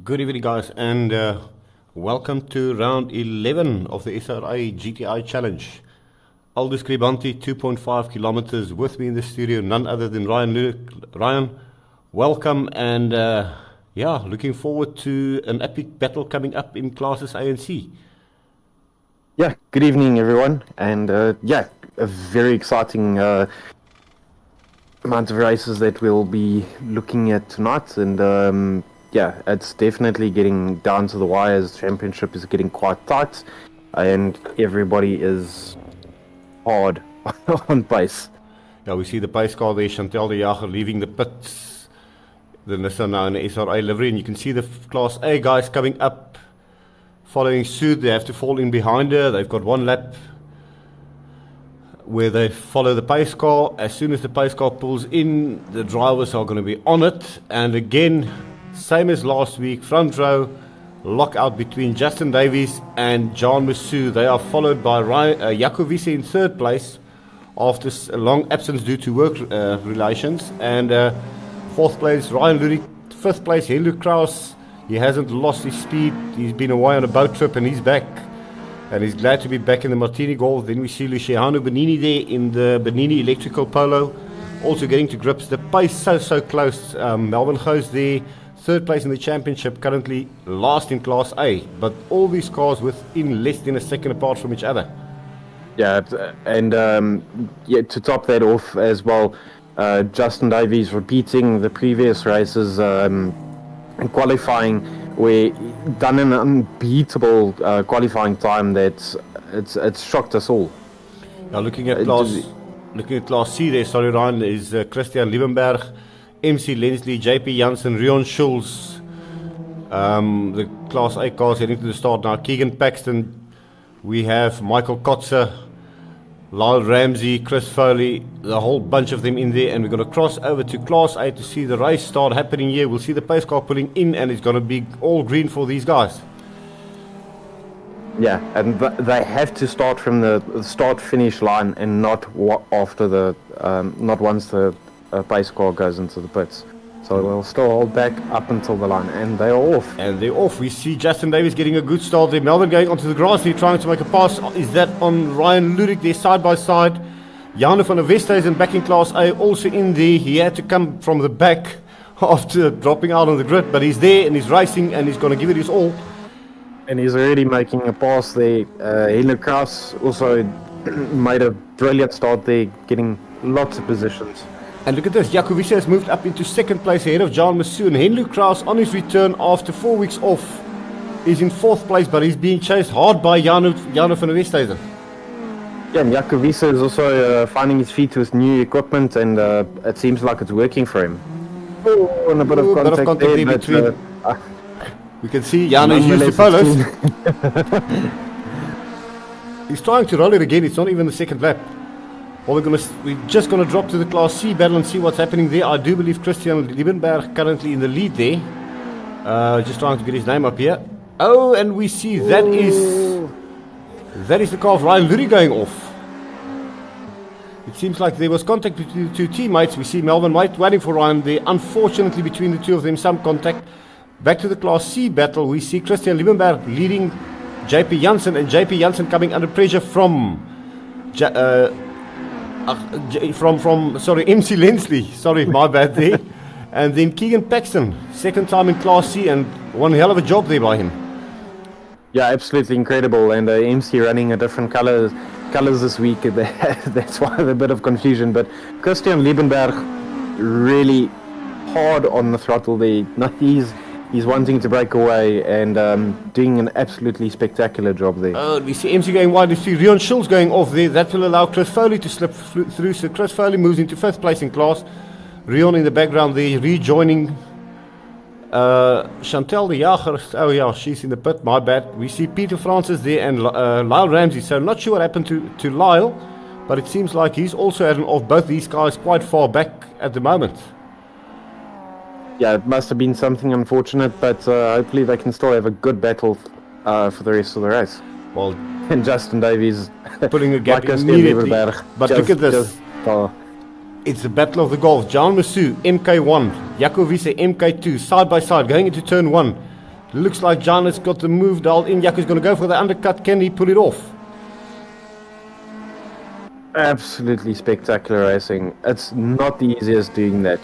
Good evening, guys, and welcome to round 11 of the SRA GTi Challenge. Aldo Scribante, 2.5 kilometers, with me in the studio, none other than Ryan, welcome, and looking forward to an epic battle coming up in classes A and C. Yeah, good evening, everyone, and a very exciting amount of races that we'll be looking at tonight, and it's definitely getting down to the wire. The championship is getting quite tight, and everybody is hard on pace. Yeah, we see the pace car there, Chantal de Jager leaving the pits. The Nissan now in the SRA livery, and you can see the Class A guys coming up, following suit. They have to fall in behind her. They've got one lap where they follow the pace car. As soon as the pace car pulls in, the drivers are going to be on it. And again, same as last week, front row lockout between Justin Davies and John Massou. They are followed by Jaco Wiese in third place after a long absence due to work relations. And fourth place, Ryan Lurie. Fifth place, Henry Kraus. He hasn't lost his speed. He's been away on a boat trip and he's back. And he's glad to be back in the Martini Golf. Then we see Luciano Benini there in the Benini Electrical Polo, also getting to grips. The pace so close. Melvin Goes there, third place in the championship, currently last in Class A. But all these cars within less than a second apart from each other. Yeah, and to top that off as well, Justin Davies repeating the previous races in qualifying, where done an unbeatable qualifying time that it's shocked us all. Now looking at Class C there, sorry Ryan, is Christian Liebenberg, MC Lensley, JP Janssen, Rion Schulz. The Class A cars heading to the start now. Keegan Paxton, we have Michael Kotzer, Lyle Ramsey, Chris Foley, the whole bunch of them in there, and we're going to cross over to Class A to see the race start happening here. We'll see the pace car pulling in, and it's going to be all green for these guys. Yeah, and they have to start from the start-finish line and not after not once the pace car goes into the pits. So they'll still hold back up until the line, and they're off. And they're off. We see Justin Davies getting a good start there. Melvin going onto the grass here, trying to make a pass. Is that on Ryan Lurie there, side by side? Jano van der Westhuizen back in Class A, also in there. He had to come from the back after dropping out on the grid, but he's there and he's racing and he's going to give it his all. And he's already making a pass there. Henry Kraus also made a brilliant start there, getting lots of positions. And look at this, Jaco Wiese has moved up into second place ahead of John Massou, and Henry Kraus on his return after 4 weeks off is in fourth place, but he's being chased hard by Jano van der Westhuizen. Yeah, and Jaco Wiese is also finding his feet with new equipment, and it seems like it's working for him. Oh, and a bit of contact there between. We can see Jano is used to polos. He's trying to roll it again, it's not even the second lap. Well, we're just going to drop to the Class C battle and see what's happening there. I do believe Christian Liebenberg currently in the lead there. Just trying to get his name up here. Oh, and we see that is the car of Ryan Lurie going off. It seems like there was contact between the two teammates. We see Melvin White waiting for Ryan there. Unfortunately, between the two of them, some contact. Back to the Class C battle, we see Christian Liebenberg leading JP Janssen, and JP Janssen coming under pressure from MC Lensley, sorry, my bad there. And then Keegan Paxton, second time in Class C, and one hell of a job there by him. Yeah, absolutely incredible. And MC running a different colors this week. That's why there's a bit of confusion. But Christian Liebenberg really hard on the throttle there. No, he's wanting to break away and doing an absolutely spectacular job there. Oh, we see MC going wide. We see Rion Schulz going off there. That will allow Chris Foley to slip through. So Chris Foley moves into fifth place in class. Rion in the background there, rejoining Chantal de Jager. Oh yeah, she's in the pit, my bad. We see Peter Francis there and Lyle Ramsey. So not sure what happened to Lyle, but it seems like he's also had an off. Both these guys quite far back at the moment. Yeah, it must have been something unfortunate, but hopefully they can still have a good battle for the rest of the race. Well, and Justin Davies pulling a gap immediately. But look at this. It's the battle of the Gulf. John Massou, MK1. Jaco Wiese, MK2. Side by side, going into turn 1. Looks like John has got the move dialed in. Jaco's going to go for the undercut. Can he pull it off? Absolutely spectacular racing. It's not the easiest doing that.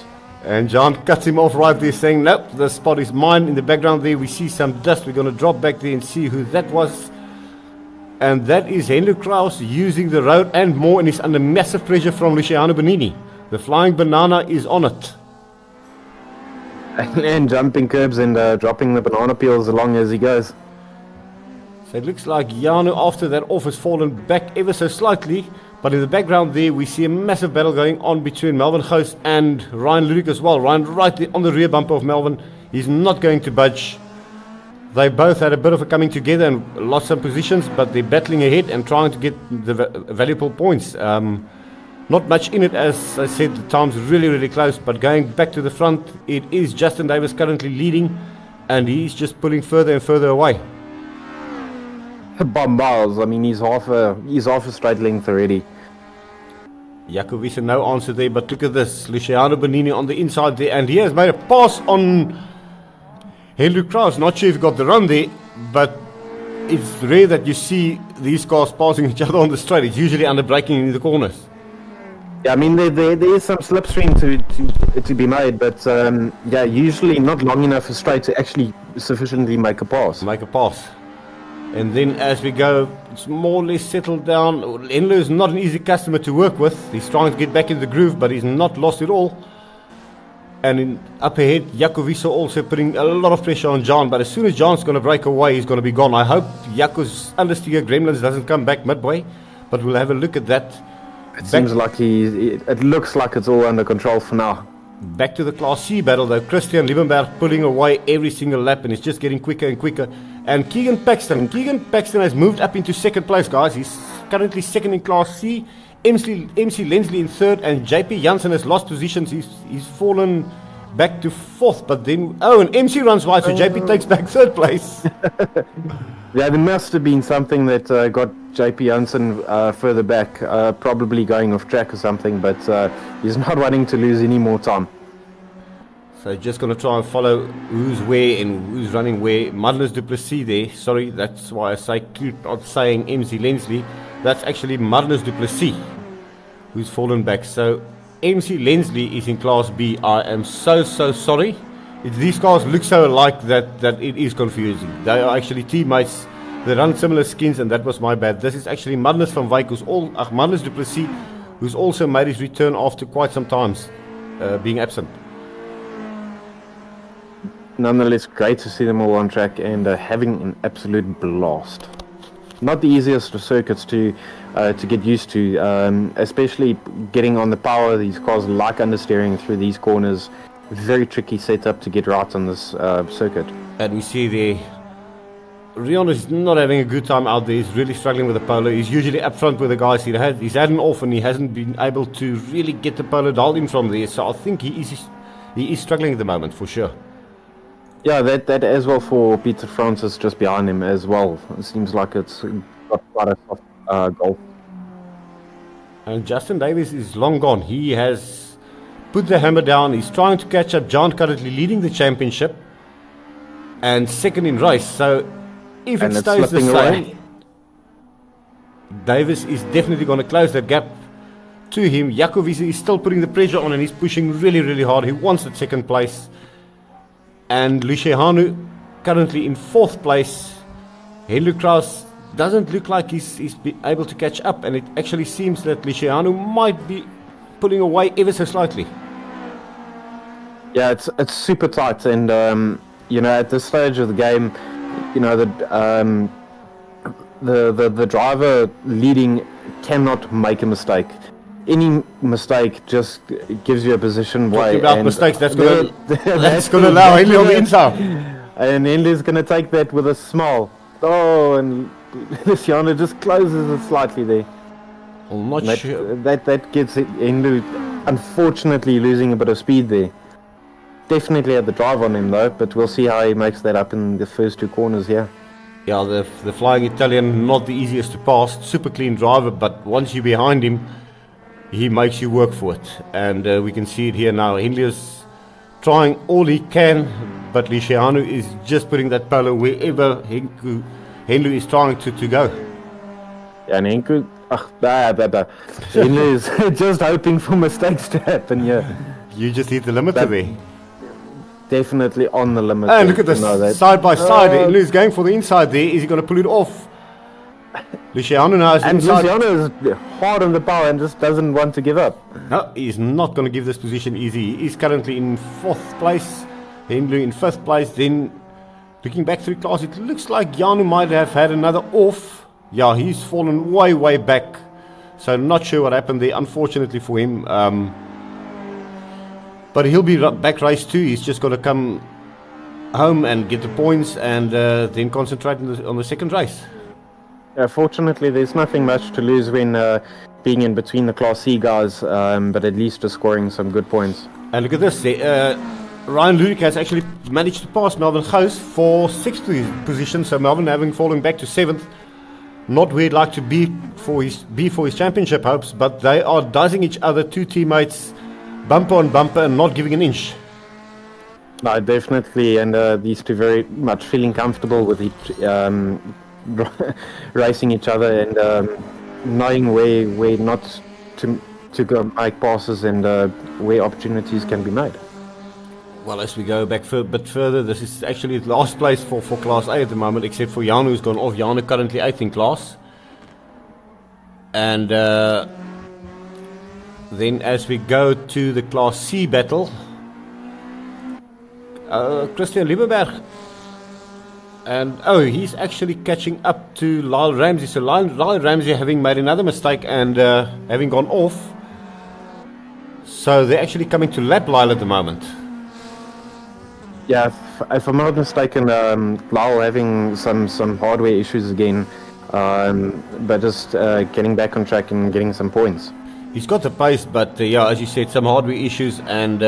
And John cuts him off right there, saying, nope, the spot is mine. In the background there, we see some dust. We're going to drop back there and see who that was. And that is Henry Kraus using the road and more, and he's under massive pressure from Luciano Bonini. The flying banana is on it. And jumping curbs and dropping the banana peels along as he goes. So it looks like Janu, after that off, has fallen back ever so slightly. But in the background there, we see a massive battle going on between Melvin Goos and Ryan Ludik as well. Ryan right there on the rear bumper of Melvin. He's not going to budge. They both had a bit of a coming together and lost some positions, but they're battling ahead and trying to get the valuable points. Not much in it, as I said, the time's really, really close. But going back to the front, it is Justin Davis currently leading, and he's just pulling further and further away. By miles. I mean, he's half a straight length already. Jaco Wiese, no answer there, but look at this. Luciano Bonini on the inside there, and he has made a pass on Henry Kraus. Not sure if he got the run there, but it's rare that you see these cars passing each other on the straight. It's usually under braking in the corners. Yeah, I mean, there is some slipstream to be made, but yeah, usually not long enough a straight to actually sufficiently make a pass. And then as we go, it's more or less settled down. Enlo is not an easy customer to work with. He's trying to get back in the groove, but he's not lost it all. And up ahead, Jaco Wiese also putting a lot of pressure on John. But as soon as John's going to break away, he's going to be gone. I hope Jaco's understeer Gremlins doesn't come back midway, but we'll have a look at that. It seems like it looks like it's all under control for now. Back to the Class C battle, though. Christian Liebenberg pulling away every single lap, and it's just getting quicker and quicker. And Keegan Paxton has moved up into second place, guys. He's currently second in Class C. MC Lensley in third, and JP Janssen has lost positions. He's fallen back to fourth, but then and MC runs wide, so JP takes back third place. Yeah, there must have been something that got JP Janssen further back, probably going off track or something, but he's not wanting to lose any more time. So just going to try and follow who's where and who's running where. Magnus du Plessis there. Sorry, that's why I keep on saying MC Lensley. That's actually Magnus du Plessis who's fallen back. So MC Lensley is in Class B. I am so sorry. These cars look so alike that it is confusing. They are actually teammates. They run similar skins, and that was my bad. This is actually Magnus van Wyk, Magnus du Plessis, who's also made his return after quite some times being absent. Nonetheless, great to see them all on track and having an absolute blast. Not the easiest of circuits to get used to, especially getting on the power. These cars like understeering through these corners. Very tricky setup to get right on this circuit. And we see there, Rion is not having a good time out there. He's really struggling with the polo. He's usually up front with the guys. He's had an off, and he hasn't been able to really get the polo dialed in from there. So I think he is struggling at the moment for sure. Yeah, that as well for Peter Francis just behind him as well. It seems like it's got quite a soft goal. And Justin Davis is long gone. He has put the hammer down. He's trying to catch up. John currently leading the championship and second in race. So if it stays the same, Davis is definitely going to close that gap to him. Jaco Wiese is still putting the pressure on, and he's pushing really, really hard. He wants that second place. And Luciano currently in fourth place. Henry Kraus doesn't look like he's able to catch up, and it actually seems that Luciano might be pulling away ever so slightly. Yeah, it's super tight, and at this stage of the game, the driver leading cannot make a mistake. Any mistake just gives you a position way. Talking about mistakes, that's going to allow Henley on the inside. And Henley's going to take that with a smile. Oh, and Luciano just closes it slightly there. I'm not sure. That gets Henley, unfortunately, losing a bit of speed there. Definitely had the drive on him though, but we'll see how he makes that up in the first two corners here. Yeah, the flying Italian, not the easiest to pass. Super clean driver, but once you're behind him, he makes you work for it. And we can see it here now. Henley is trying all he can. but Luciano is just putting that polo wherever Henlu is trying to go. Yeah, and Henku, Henry is just hoping for mistakes to happen. Yeah, You just hit the limiter there. definitely on the limit. And look at this, side by side. Henlu is going for the inside there. Is he going to pull it off? Luciano now is And inside. Luciano is hard on the power and just doesn't want to give up. No, he's not going to give this position easy. He is currently in 4th place. Henlu in 5th place. Then, looking back through class, it looks like Janu might have had another off. Yeah, he's fallen way back. So, not sure what happened there, unfortunately for him. But he'll be back race 2. He's just got to come home and get the points and then concentrate on the second race. Fortunately, there's nothing much to lose when being in between the Class C guys, but at least just scoring some good points. And look at this. Ryan Ludick has actually managed to pass Melvin Gous for 6th position. So Melvin having fallen back to 7th. Not where he'd like to be for his championship hopes, but they are dicing each other, 2 teammates, bumper on bumper, and not giving an inch. No, definitely, and these two very much feeling comfortable with each, racing each other and knowing where not to go make passes and where opportunities can be made. Well, as we go back a bit further, this is actually the last place for Class A at the moment, except for Janu, who's gone off. Janu currently 8th in class. And then as we go to the Class C battle, Christian Liebenberg. And he's actually catching up to Lyle Ramsey. So Lyle Ramsey having made another mistake and having gone off. So they're actually coming to lap Lyle at the moment. Yeah, if I'm not mistaken, Lyle having some hardware issues again, but just getting back on track and getting some points. He's got the pace, but as you said, some hardware issues, and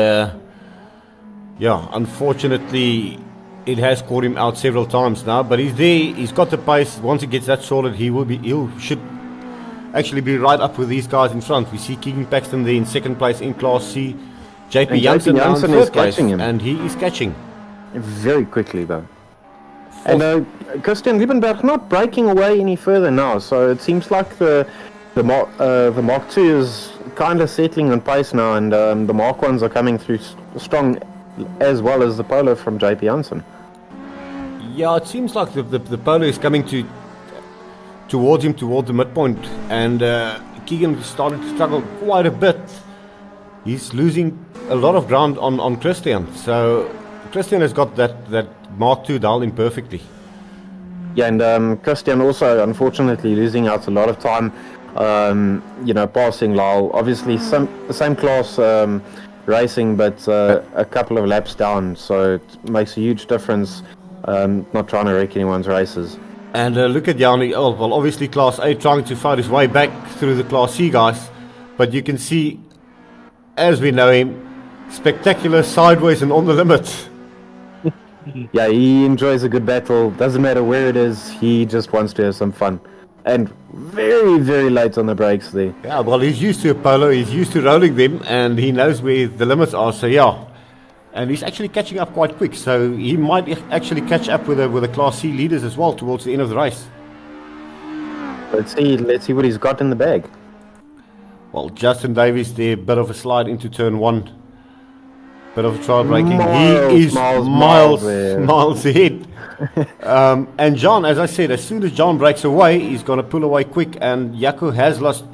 unfortunately, it has caught him out several times now. But he's there. He's got the pace. Once he gets that sorted, he should actually be right up with these guys in front. We see Keegan Paxton there in 2nd place in Class C. JP Janssen now in 3rd place, and he is catching very quickly though. And Christian Liebenberg not breaking away any further now, so it seems like the Mark II is kind of settling on pace now, and the Mark I's are coming through strong, as well as the Polo from JP Janssen. Yeah, it seems like the Polo is coming towards the midpoint, and Keegan started to struggle quite a bit. He's losing a lot of ground on Christian, so Christian has got that Mark II dialed in perfectly. Yeah, and Christian also unfortunately losing out a lot of time, passing Lyle. Obviously, the same class racing, but a couple of laps down, so it makes a huge difference. Not trying to wreck anyone's races. And look at Janu. Oh, well, obviously Class A trying to fight his way back through the Class C guys, but you can see, as we know him, spectacular sideways and on the limit. Yeah, he enjoys a good battle. Doesn't matter where it is. He just wants to have some fun. And very, very late on the brakes there. Yeah, well, he's used to a Polo. He's used to rolling them, and he knows where the limits are. So yeah, and he's actually catching up quite quick. So he might actually catch up with the Class C leaders as well towards the end of the race. Let's see what he's got in the bag. Well, Justin Davies there, bit of a slide into turn 1. Bit of trial braking. He is miles ahead. And John, as I said, as soon as John breaks away, he's going to pull away quick, and Jaco has lost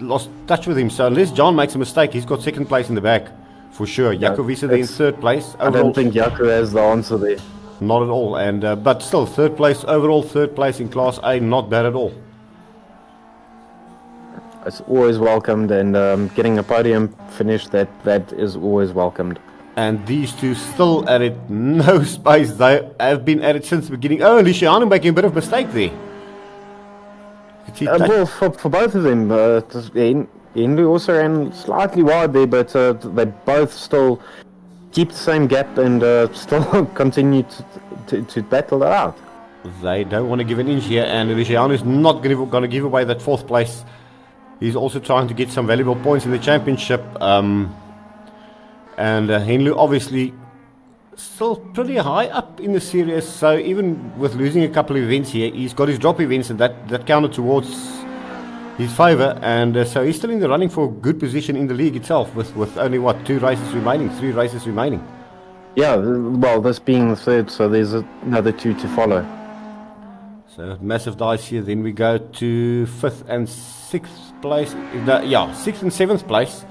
touch with him. So unless John makes a mistake, he's got 2nd place in the back for sure. Jaco Wiese there in 3rd place. Overall, I don't think Jaco has the answer there. Not at all. And but still 3rd place overall, 3rd place in Class A, not bad at all. It's always welcomed, and getting a podium finish that is always welcomed. And these two still at it, no space. They have been at it since the beginning. Oh, Luciano making a bit of a mistake there. Well, for both of them, Henry also ran slightly wide there, but they both still keep the same gap and still continue to battle that out. They don't want to give an inch here, and Luciano is not going to give away that 4th place. He's also trying to get some valuable points in the championship. And Henlu obviously still pretty high up in the series. So even with losing a couple of events here, he's got his drop events, and that counted towards his favour. And so he's still in the running for a good position in the league itself, with only what 3 races remaining. Yeah, well, this being the third, so there's another 2 to follow. So massive dice here. Then we go to 5th and 6th place. 6th and 7th place.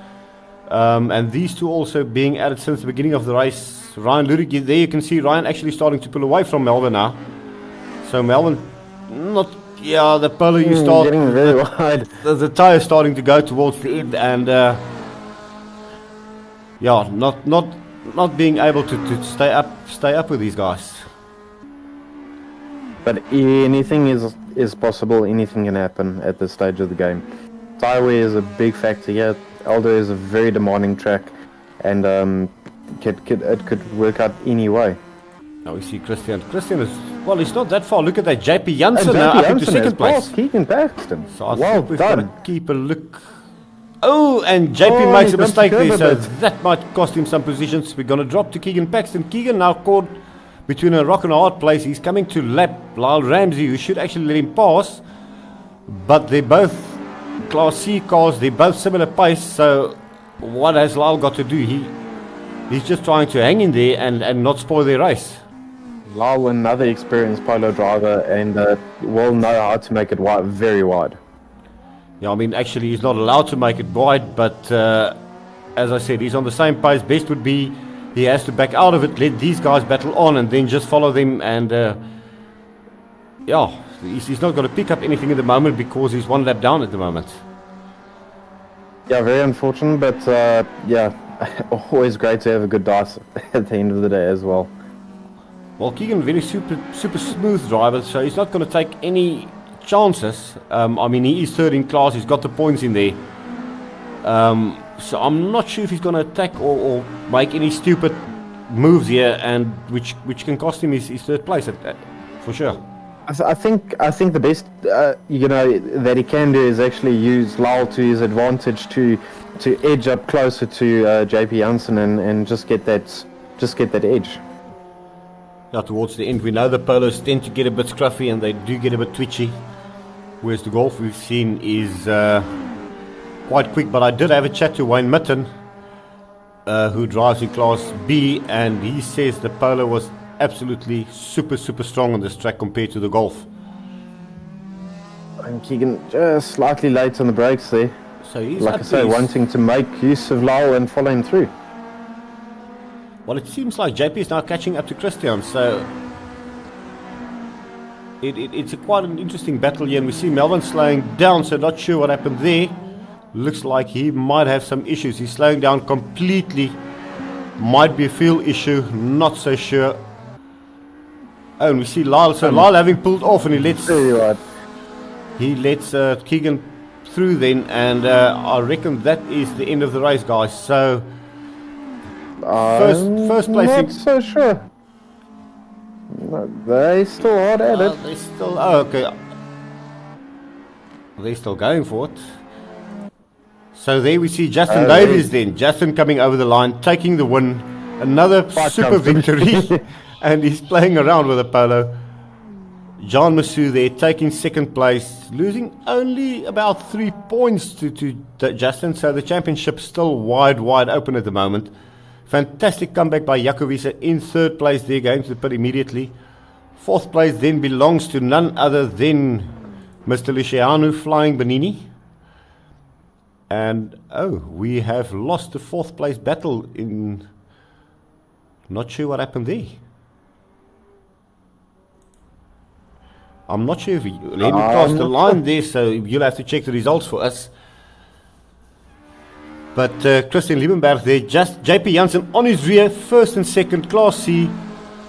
And these 2 also being added since the beginning of the race. Ryan Ludig, there you can see Ryan actually starting to pull away from Melvin now. So Melvin, the polo you start getting very wide. The tyre starting to go towards the end, and not being able to stay up with these guys. But anything is possible. Anything can happen at this stage of the game. Tyre wear is a big factor here. Aldo is a very demanding track, and it could work out any way. Now we see Christian. Christian is, well, he's not that far. Look at that. JP Janssen now up into 2nd place. Keegan Paxton. So I think we've got to keep a look. Oh, and JP makes a mistake there, so that might cost him some positions. We're going to drop to Keegan Paxton. Keegan now caught between a rock and a hard place. He's coming to lap Lyle Ramsey, who should actually let him pass. But they're both Class C cars. They're both similar pace. So what has Lyle got to do? He's just trying to hang in there and not spoil their race. Lyle, another experienced polo driver, and will know how to make it wide, very wide. Yeah, I mean, actually, he's not allowed to make it wide, but as I said, he's on the same pace. Best would be he has to back out of it, let these guys battle on, and then just follow them. And he's not going to pick up anything at the moment because he's 1 lap down at the moment. Yeah, very unfortunate, but always great to have a good dice at the end of the day as well. Well, Keegan, very super smooth driver, so he's not going to take any chances. I mean, he is 3rd in class, he's got the points in there. So I'm not sure if he's going to attack or make any stupid moves here, and which can cost him his 3rd place for sure. I think the best that he can do is actually use Lyle to his advantage to edge up closer to JP Janssen and just get that edge. Now towards the end, we know the polos tend to get a bit scruffy and they do get a bit twitchy, whereas the Golf we've seen is quite quick. But I did have a chat to Wayne Mitten, who drives in Class B, and he says the Polo was absolutely super strong on this track compared to the Golf. And Keegan just slightly late on the brakes there. So he's, like I say, wanting to make use of Lyle and follow him through. Well, it seems like JP is now catching up to Christian, so it's quite an interesting battle here, and we see Melvin slowing down, so not sure what happened there. Looks like he might have some issues. He's slowing down completely. Might be a fuel issue, not so sure. Oh, and we see Lyle, so Lyle having pulled off, and he lets Keegan through then, and I reckon that is the end of the race, guys. So first place. Not so sure. No, they still hard at it. Okay. They're still going for it. So there we see Justin Davies then. Justin coming over the line, taking the win. Another super victory. And he's playing around with a polo. John Massou there taking 2nd place, losing only about 3 points to Justin. So the championship's still wide open at the moment. Fantastic comeback by Jakovice in 3rd place there, going to the pit immediately. 4th place then belongs to none other than Mr. Luciano flying Benini. And we have lost the 4th place battle in. Not sure what happened there. I'm not sure if he let him cross the line there, so you'll have to check the results for us. But Christian Liebenberg there, just JP Janssen on his rear, 1st and 2nd, Class C.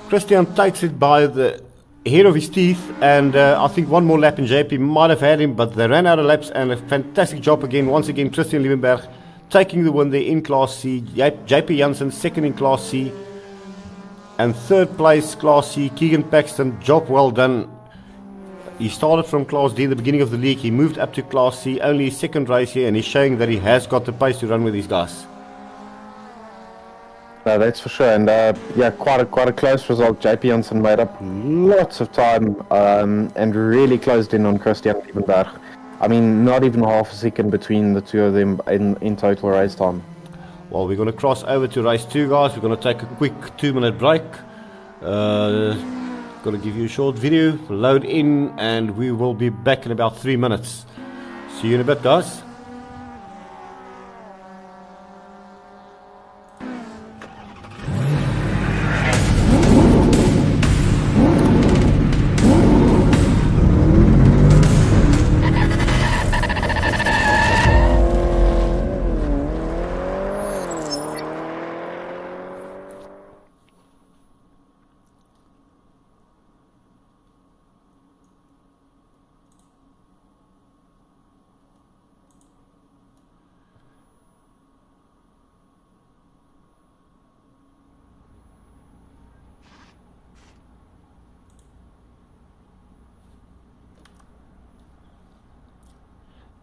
Christian takes it by the hair of his teeth, and I think one more lap and JP might have had him, but they ran out of laps, and a fantastic job again. Once again, Christian Liebenberg taking the win there in Class C. JP Janssen 2nd in Class C, and 3rd place Class C, Keegan Paxton. Job well done. He started from Class D in the beginning of the league. He moved up to Class C, only his 2nd race here, and he's showing that he has got the pace to run with these guys. No, that's for sure. And yeah, quite a close result. JP Janssen made up lots of time and really closed in on Christian Liebenberg. I mean, not even half a second between the two of them in total race time. Well, we're going to cross over to race 2, guys. We're going to take a quick 2-minute break. Going to give you a short video, load in, and we will be back in about 3 minutes. See you in a bit, guys.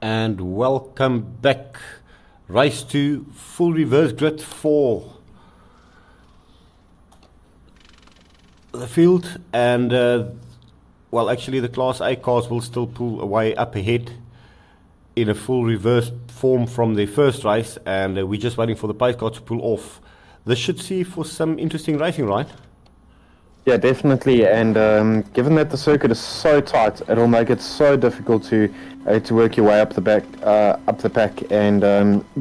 And welcome back. Race 2, full reverse grid for the field. And well, actually the Class A cars will still pull away up ahead in a full reverse form from their first race, and we're just waiting for the pace car to pull off. This should see for some interesting racing, right? Yeah, definitely. And given that the circuit is so tight, it'll make it so difficult to work your way up the pack. And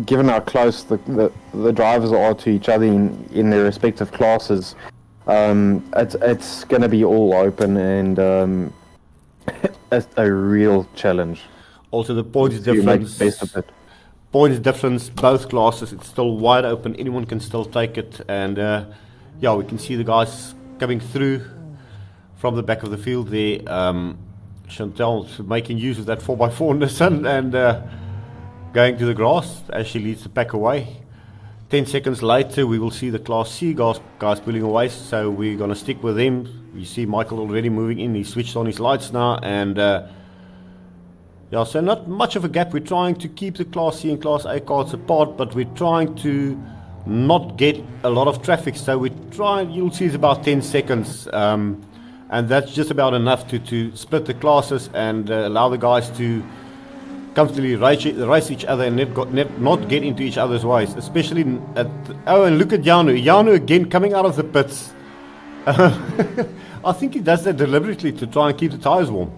given how close the drivers are to each other in their respective classes, it's going to be all open and it's a real challenge. Also, the points difference. Points difference, both classes. It's still wide open. Anyone can still take it. And yeah, we can see the guys coming through from the back of the field there. Chantal making use of that 4x4 in the sun and going to the grass as she leads the pack away. 10 seconds later we will see the Class C guys pulling away, so we're going to stick with them. You see Michael already moving in. He switched on his lights now, and yeah, so not much of a gap. We're trying to keep the Class C and Class A cars apart, but we're trying to not get a lot of traffic, so we try. You'll see it's about 10 seconds, and that's just about enough to split the classes and allow the guys to comfortably race each other and not get into each other's ways, especially and look at Janu again coming out of the pits. I think he does that deliberately to try and keep the tires warm.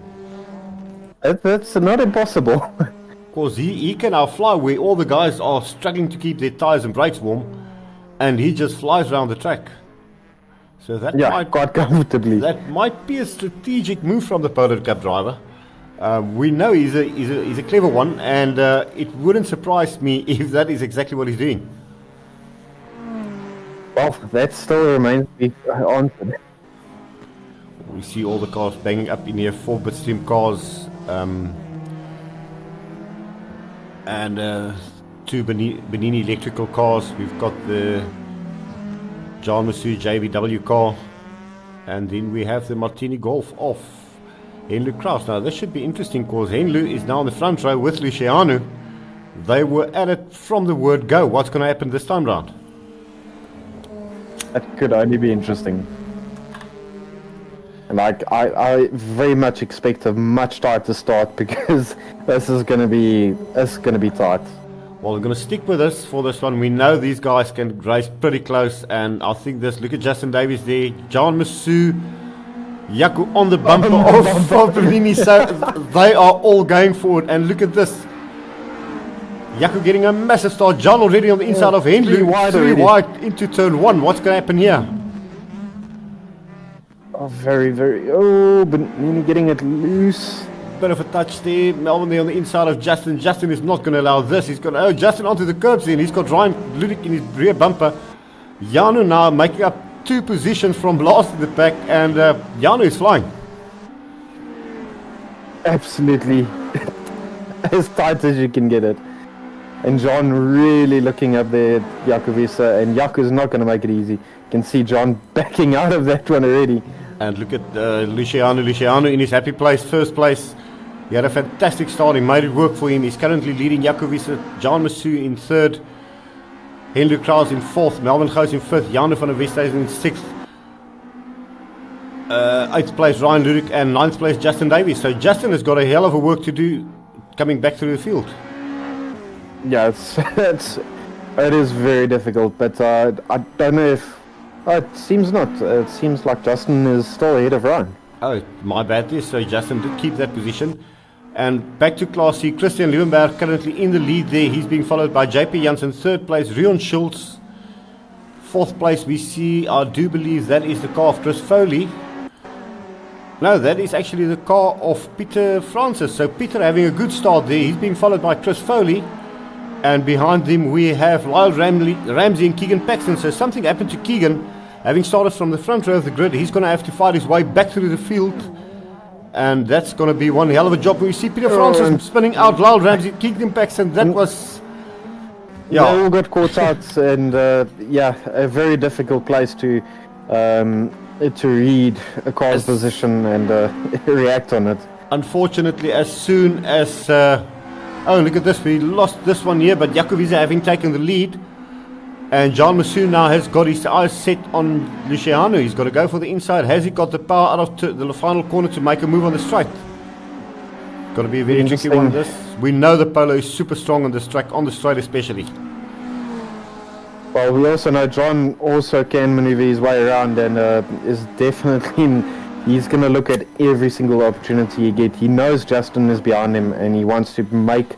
That's not impossible. Because he can now fly where all the guys are struggling to keep their tires and brakes warm, and he just flies around the track. So that quite comfortably. That might be a strategic move from the Polo Cup driver. We know he's a clever one, and it wouldn't surprise me if that is exactly what he's doing. Well, that still remains to be answered. We see all the cars banging up in here, 4-bit stream cars, and 2 Benini electrical cars. We've got the John Massou JBW car, and then we have the Martini Golf off Henlu Kraus. Now this should be interesting because Henlu is now in the front row with Luciano. They were at it from the word go. What's going to happen this time round? That could only be interesting. And I very much expect a much tighter start because this is going to be tight. Well, we're going to stick with this for this one. We know these guys can race pretty close, and I think look at Justin Davies there, John Massou, Jaco on the bumper of Bellini, so they are all going forward, and look at this. Jaco getting a massive start, John already on the inside of Henley, three wide into turn 1. What's going to happen here? Oh, Bellini getting it loose. Bit of a touch there. Melvin there on the inside of Justin. Justin is not going to allow this. He's got Justin onto the curbs then. He's got Ryan Ludik in his rear bumper. Janu now making up 2 positions from last in the pack, and Janu is flying. Absolutely as tight as you can get it. And John really looking up there at Jakovisa, and Jako's not going to make it easy. You can see John backing out of that one already. And look at Luciano in his happy place, first place. He had a fantastic start. He made it work for him. He's currently leading Jakovisa, John Massou in third. Henry Kraus in 4th, Melvin Gous in 5th, Janu van der Westhuizen in 6th. 8th place Ryan Lurik and 9th place Justin Davies. So Justin has got a hell of a work to do coming back through the field. Yeah, it is very difficult, but I don't know if it seems not. It seems like Justin is still ahead of Ryan. Oh, my bad there. So Justin did keep that position. And back to Class C, Christian Liebenberg currently in the lead there. He's being followed by JP Janssen, 3rd place, Rion Schultz. 4th place we see, I do believe that is the car of Chris Foley. No, that is actually the car of Peter Francis. So Peter having a good start there. He's being followed by Chris Foley. And behind him we have Lyle Ramsey and Keegan Paxton. So something happened to Keegan. Having started from the front row of the grid, he's going to have to fight his way back through the field. And that's going to be one hell of a job. We see Peter Francis spinning out Lyle Ramsey, Keegan Paxton. That was... Yeah. They all got caught out, and a very difficult place to read a car's position and react on it. Unfortunately, as soon as... oh, look at this. We lost this one here, but Jakoviza having taken the lead. And John Masoon now has got his eyes set on Luciano. He's got to go for the inside. Has he got the power out of the final corner to make a move on the straight? Got to be a very tricky one, this. We know the Polo is super strong on this track, on the straight especially. Well, we also know John also can maneuver his way around and is definitely... He's going to look at every single opportunity he gets. He knows Justin is behind him and he wants to make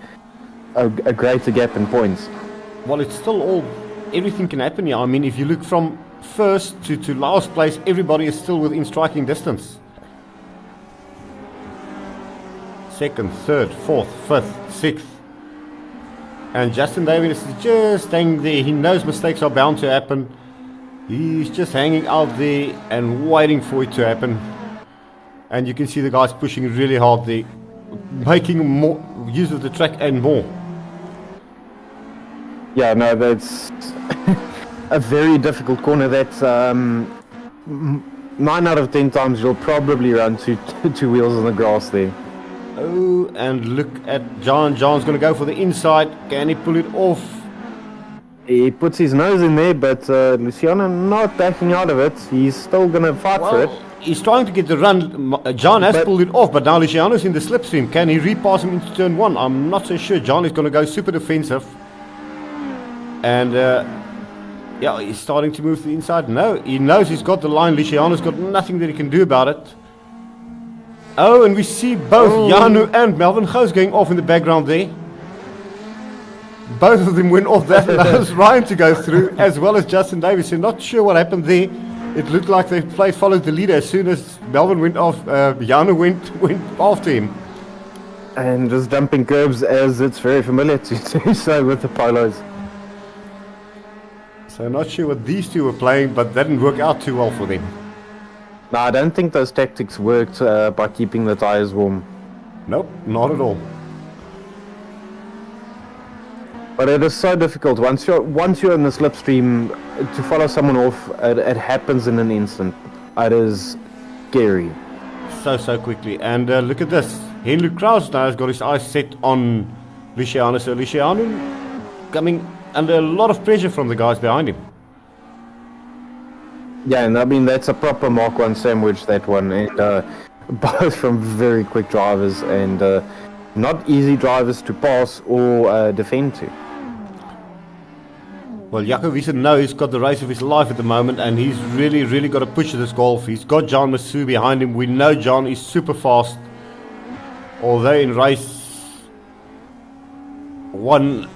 a greater gap in points. Well, it's still all... Everything can happen here. I mean, if you look from first to last place, everybody is still within striking distance. 2nd, 3rd, 4th, 5th, 6th. And Justin Davies is just hanging there. He knows mistakes are bound to happen. He's just hanging out there and waiting for it to happen. And you can see the guys pushing really hard there, making more use of the track and more. Yeah, no, that's a very difficult corner. That's 9 out of 10 times you'll probably run two wheels on the grass there. Oh, and look at John. John's going to go for the inside. Can he pull it off? He puts his nose in there, but Luciano not backing out of it. He's still going to fight for it. He's trying to get the run. John has pulled it off, but now Luciano's in the slipstream. Can he repass him into turn 1? I'm not so sure. John is going to go super defensive. And, he's starting to move to the inside. No, he knows he's got the line. Luciano's got nothing that he can do about it. Oh, and we see both Janu and Melvin Gous going off in the background there. Both of them went off. That allows Ryan to go through, as well as Justin Davies. I'm not sure what happened there. It looked like they followed the leader. As soon as Melvin went off, Janu went after him. And just dumping curbs, as it's very familiar to do so with the Polos. So not sure what these two were playing, but that didn't work out too well for them. No, I don't think those tactics worked by keeping the tires warm. Nope, not at all. But it is so difficult. Once you're in the slipstream, to follow someone off, it happens in an instant. It is scary. So quickly. And look at this. Henry Kraus now has got his eyes set on Luciano. So Luciano coming under a lot of pressure from the guys behind him. Yeah, and I mean, that's a proper Mark 1 sandwich, that one. And both from very quick drivers and not easy drivers to pass or defend to. Well, Jakovic knows he's got the race of his life at the moment, and he's really got to push this golf. He's got John Masu behind him. We know John is super fast. Although in race 1,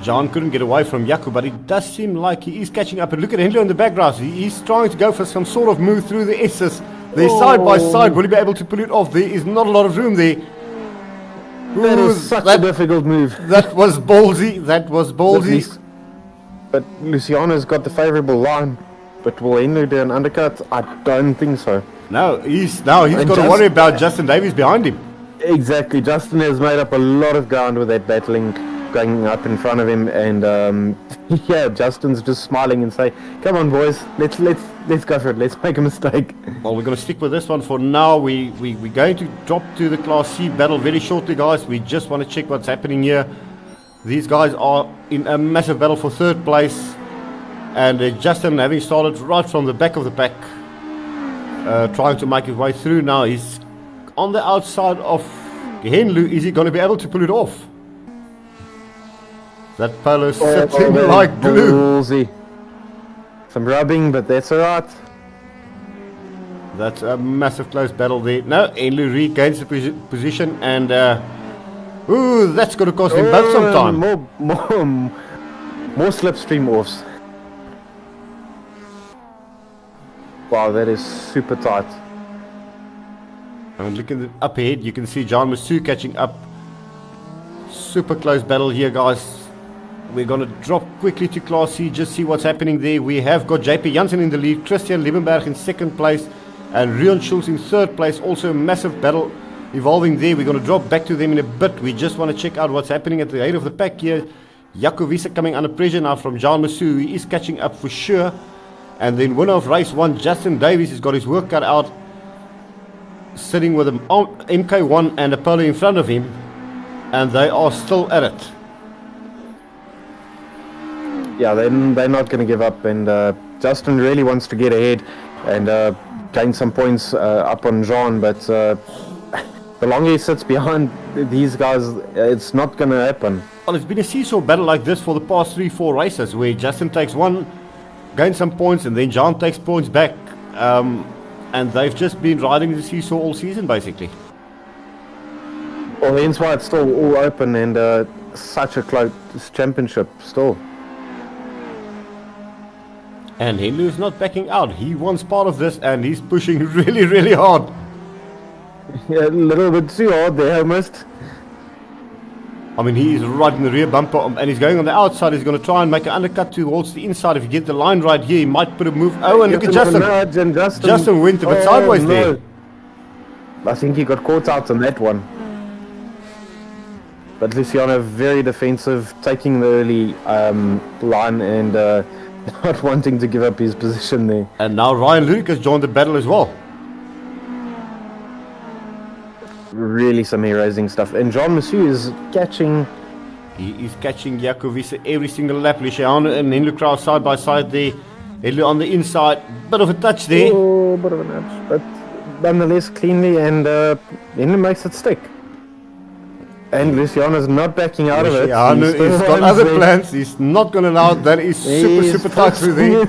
John couldn't get away from Jaco, but it does seem like he is catching up. And look at Henry on the back grass. He's trying to go for some sort of move through the S's. They're side by side. Will he be able to pull it off? There is not a lot of room there. That is such a difficult move. That was ballsy. But Luciano's got the favourable line. But will Henry do an undercut? I don't think so. No, he's got to worry about Justin Davies behind him. Exactly. Justin has made up a lot of ground with that battling going up in front of him, and Justin's just smiling and say, "Come on, boys, let's go for it. Let's make a mistake." Well, we're going to stick with this one for now. We're going to drop to the Class C battle very shortly, guys. We just want to check what's happening here. These guys are in a massive battle for third place. And Justin, having started right from the back of the pack, trying to make his way through now. He's on the outside of Henlu. Is he going to be able to pull it off? That polo sitting like glue. Ballsy. Some rubbing, but that's alright. That's a massive close battle there. No, Henlu regains the position, and ooh, that's going to cost him both some time. More slipstream offs. Wow, that is super tight. And looking up ahead, you can see John Masu catching up. Super close battle here, guys. We're going to drop quickly to Class C, just see what's happening there. We have got JP Janssen in the lead, Christian Liebenberg in second place, and Rion Schulz in third place. Also a massive battle evolving there. We're going to drop back to them in a bit. We just want to check out what's happening at the head of the pack here. Jaco Wiese coming under pressure now from John Masu. He is catching up for sure. And then winner of race 1, Justin Davies, has got his work cut out, sitting with an MK1 and a polo in front of him, and they are still at it. Yeah, they're not going to give up, and Justin really wants to get ahead and gain some points up on Jean, but the longer he sits behind these guys, it's not going to happen. Well, it's been a seesaw battle like this for the past 3-4 races, where Justin takes one, gains some points, and then John takes points back, and they've just been riding the seesaw all season, basically. Well, hence why it's still all open, and such a close championship still. And Henlu is not backing out. He wants part of this, and he's pushing really, really hard. Yeah, a little bit too hard there, almost. I mean, he is right in the rear bumper, and he's going on the outside. He's going to try and make an undercut towards the inside. If you get the line right here, he might put a move. Oh, and look at Justin. Justin went a bit sideways there. I think he got caught out on that one. But Luciano very defensive, taking the early line and not wanting to give up his position there. And now Ryan Ludick has joined the battle as well. Really some hair-raising stuff. And John Masu is catching... He is catching Jaco Wiese every single lap. Luciano and Henlu Kraus side by side there. Henlu on the inside. Bit of a touch there. Oh, bit of a nudge. But nonetheless cleanly, and Henlu makes it stick. And Luciano's not backing out of it. He's got other plans. He's not going to allow it. That is super tight through there.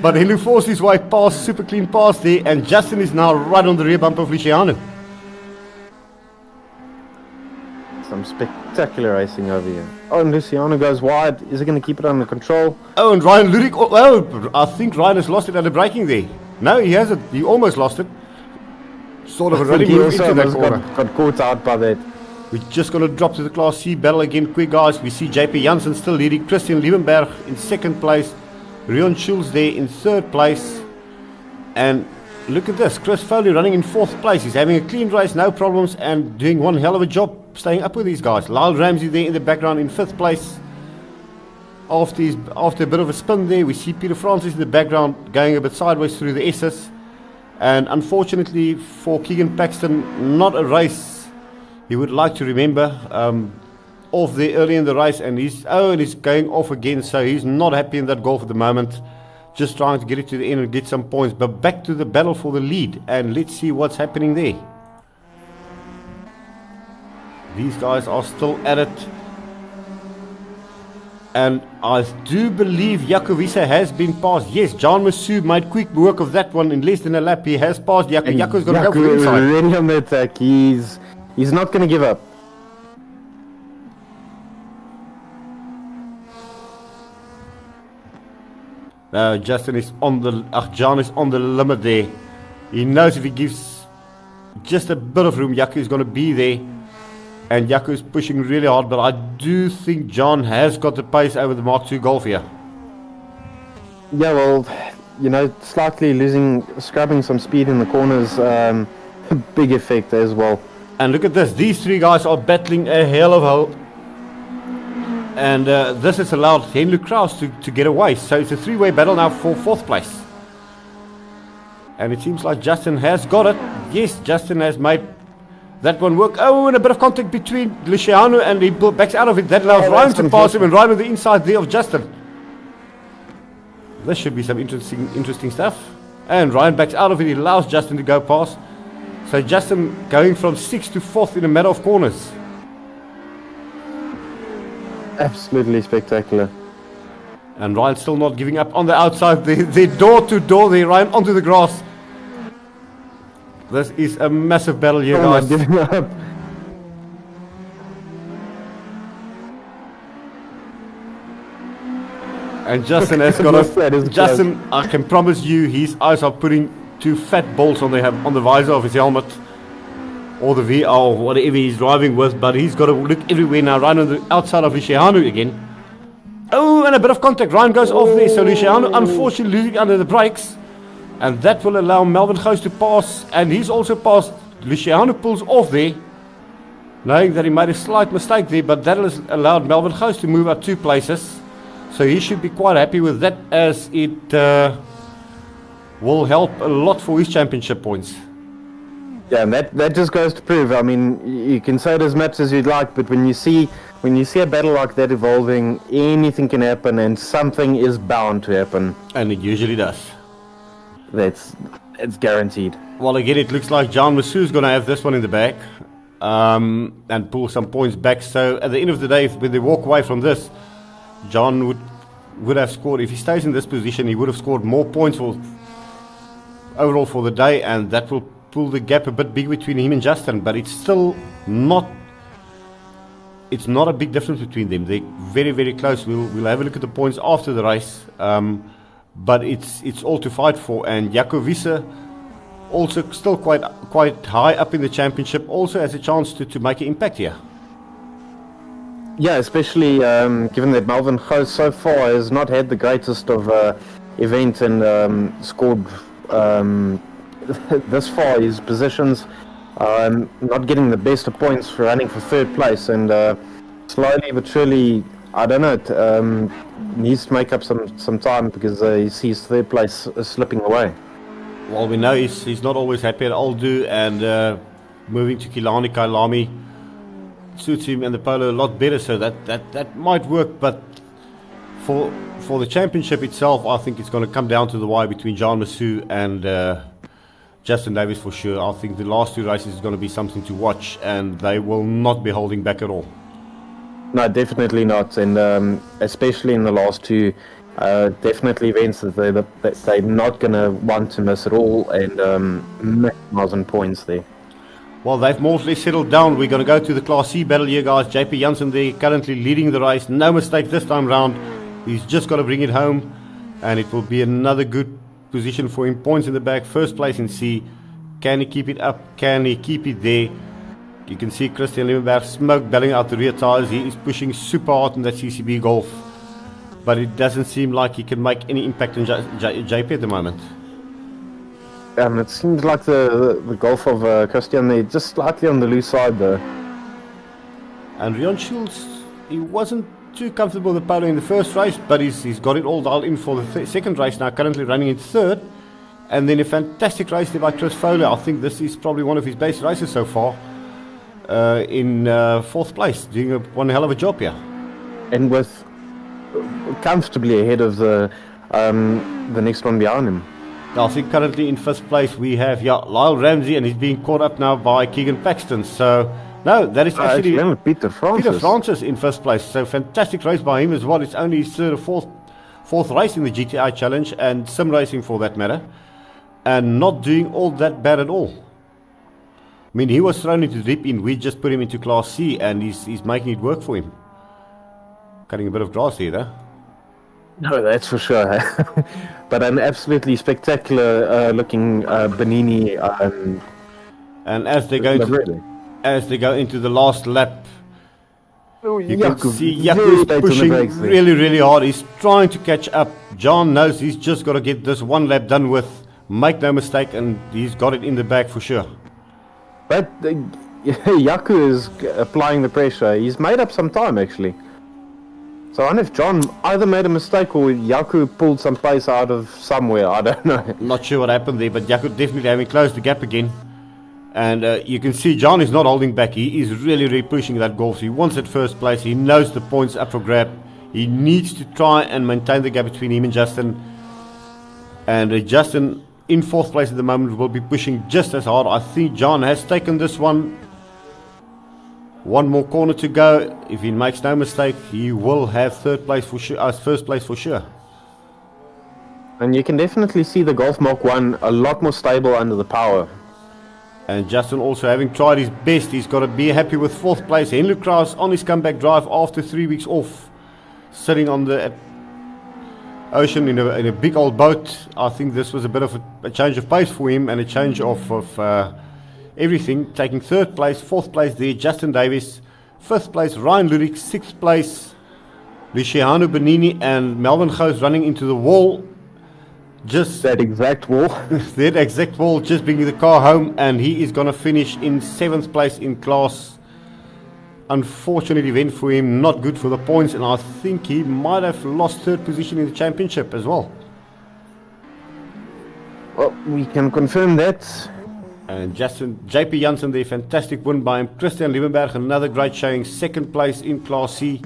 But Henlu forced his way past, super clean pass there. And Justin is now right on the rear bumper of Luciano. Some spectacular racing over here. Oh, and Luciano goes wide. Is he going to keep it under control? Oh, and Ryan Ludick. Oh, I think Ryan has lost it at the braking there. No, he hasn't. He almost lost it. Sort of a running move into that corner. Got caught out by that. We're just going to drop to the Class C battle again quick, guys. We see JP Janssen still leading. Christian Liebenberg in second place. Rion Schulz there in third place. And look at this. Chris Foley running in fourth place. He's having a clean race, no problems, and doing one hell of a job staying up with these guys. Lyle Ramsey there in the background in fifth place. After a bit of a spin there, we see Peter Francis in the background going a bit sideways through the S's. And unfortunately for Keegan Paxton, not a race he would like to remember. Off there early in the race, and he's going off again, so he's not happy in that golf at the moment. Just trying to get it to the end and get some points. But back to the battle for the lead, and let's see what's happening there. These guys are still at it. And I do believe Jaco Wiese has been passed. Yes, John Masu made quick work of that one in less than a lap. He has passed Jaco. Jaco's going to go for the inside. Really on the attack. He's not going to give up. Justin is on the... John is on the limit there. He knows if he gives just a bit of room, Jaco is going to be there. And Jaco is pushing really hard, but I do think John has got the pace over the Mark II Golf here. Yeah, well, slightly scrubbing some speed in the corners. Big effect as well. And look at this. These three guys are battling a hell of a hole. And this has allowed Henlu Kraus to get away. So it's a three-way battle now for fourth place. And it seems like Justin has got it. Yes, Justin has made That one worked. Oh, and a bit of contact between Luciano, and he backs out of it. That allows Oh, Ryan that's to pass him, and Ryan on the inside there of Justin. This should be some interesting stuff. And Ryan backs out of it. He allows Justin to go past. So Justin going from 6th to 4th in a matter of corners. Absolutely spectacular. And Ryan still not giving up on the outside. They're door to door. They Ryan onto the grass. This is a massive battle here, Oh, guys. not giving up. And Justin has got That is a Justin. I can promise you, his eyes are putting 2 fat balls on the visor of his helmet, or the VR, or whatever he's driving with. But he's got to look everywhere now. Right on the outside of Luciano again. Oh, and a bit of contact. Ryan goes off there. So Luciano, unfortunately, losing under the brakes, and that will allow Melvin Gous to pass. And he's also passed. Luciano pulls off there, knowing that he made a slight mistake there. But that has allowed Melvin Gous to move up 2 places. So he should be quite happy with that, as it will help a lot for his championship points. Yeah, and that just goes to prove. I mean, you can say it as much as you'd like, but when you see a battle like that evolving, anything can happen, and something is bound to happen. And it usually does. It's guaranteed. Well, again, it looks like John Massou's going to have this one in the bag, and pull some points back. So at the end of the day, when they walk away from this, John would have scored. If he stays in this position, he would have scored more points overall for the day, and that will pull the gap a bit big between him and Justin. But it's still not. It's not a big difference between them. They're very, very close. We'll have a look at the points after the race, but it's all to fight for. And Jaco Wiese, also still quite high up in the championship, also has a chance to make an impact here. Yeah, especially given that Melvin Gous so far has not had the greatest of events and scored this far. His positions not getting the best of points for running for 3rd place, and slowly but surely, I don't know, needs to make up some time, because he sees 3rd place slipping away. Well, we know he's not always happy at Aldo, and moving to Kilani Kailami suits him and the polo a lot better, so that might work. But for the championship itself, I think it's going to come down to the wire between John Massou and Justin Davis for sure. I think the last 2 races is going to be something to watch, and they will not be holding back at all. No, definitely not, and especially in the last 2, definitely events that they're not going to want to miss at all, and maximize on points there. Well, they've mostly settled down. We're going to go to the Class C battle here, guys. JP Janssen there, currently leading the race. No mistake this time round. He's just got to bring it home, and it will be another good position for him. Points in the back, 1st place in C. Can he keep it up? Can he keep it there? You can see Christian Liebenberg smoke belling out the rear tires. He is pushing super hard in that CCB Golf, but it doesn't seem like he can make any impact on JP at the moment. It seems like the Golf of Christian, they're just slightly on the loose side though. And Rion Schultz, he wasn't too comfortable with the polo in the 1st race, but he's got it all dialed in for the 2nd race now, currently running in 3rd. And then a fantastic race there by Chris Fowler. I think this is probably one of his best races so far, in 4th place, doing one hell of a job here. And with comfortably ahead of the next one behind him. I think currently in 5th place we have Lyle Ramsey, and he's being caught up now by Keegan Paxton. So no, that is actually Peter Francis in 1st place. So fantastic race by him as well. It's only his 3rd or 4th race in the GTI Challenge, and sim racing for that matter, and not doing all that bad at all. I mean, he was thrown into the deep end. We just put him into Class C, and he's making it work for him. Cutting a bit of grass here, though. No, that's for sure. But an absolutely spectacular looking Benini. And as they go into the last lap, you can see Jaco's pushing really, really hard. He's trying to catch up. John knows he's just got to get this 1 lap done with. Make no mistake, and he's got it in the bag for sure. But Jaco is applying the pressure. He's made up some time actually. So I wonder if John either made a mistake or Jaco pulled some pace out of somewhere. I don't know. Not sure what happened there, but Jaco definitely having closed the gap again. And you can see John is not holding back. He is really, really pushing that golf. He wants at first place. He knows the points up for grab. He needs to try and maintain the gap between him and Justin. And Justin, in fourth place at the moment, will be pushing just as hard. I think John has taken this one. One more corner to go. If he makes no mistake, he will have third place for sure, first place for sure. And you can definitely see the Golf Mark 1 a lot more stable under the power. And Justin also having tried his best. He's got to be happy with fourth place. Henry Kraus on his comeback drive after 3 weeks off, sitting on the ocean in a big old boat. I think this was a bit of a change of pace for him and a change of everything. Taking third place, fourth place there, Justin Davis. Fifth place, Ryan Ludik. Sixth place, Luciano Benini and Melvin Gous running into the wall. Just that exact wall. That exact wall, just bringing the car home, and he is going to finish in seventh place in class. Unfortunate event for him, not good for the points, and I think he might have lost third position in the championship as well. Well, we can confirm that. And JP Janssen, the fantastic win by him. Christian Liebenberg, another great showing, second place in Class C.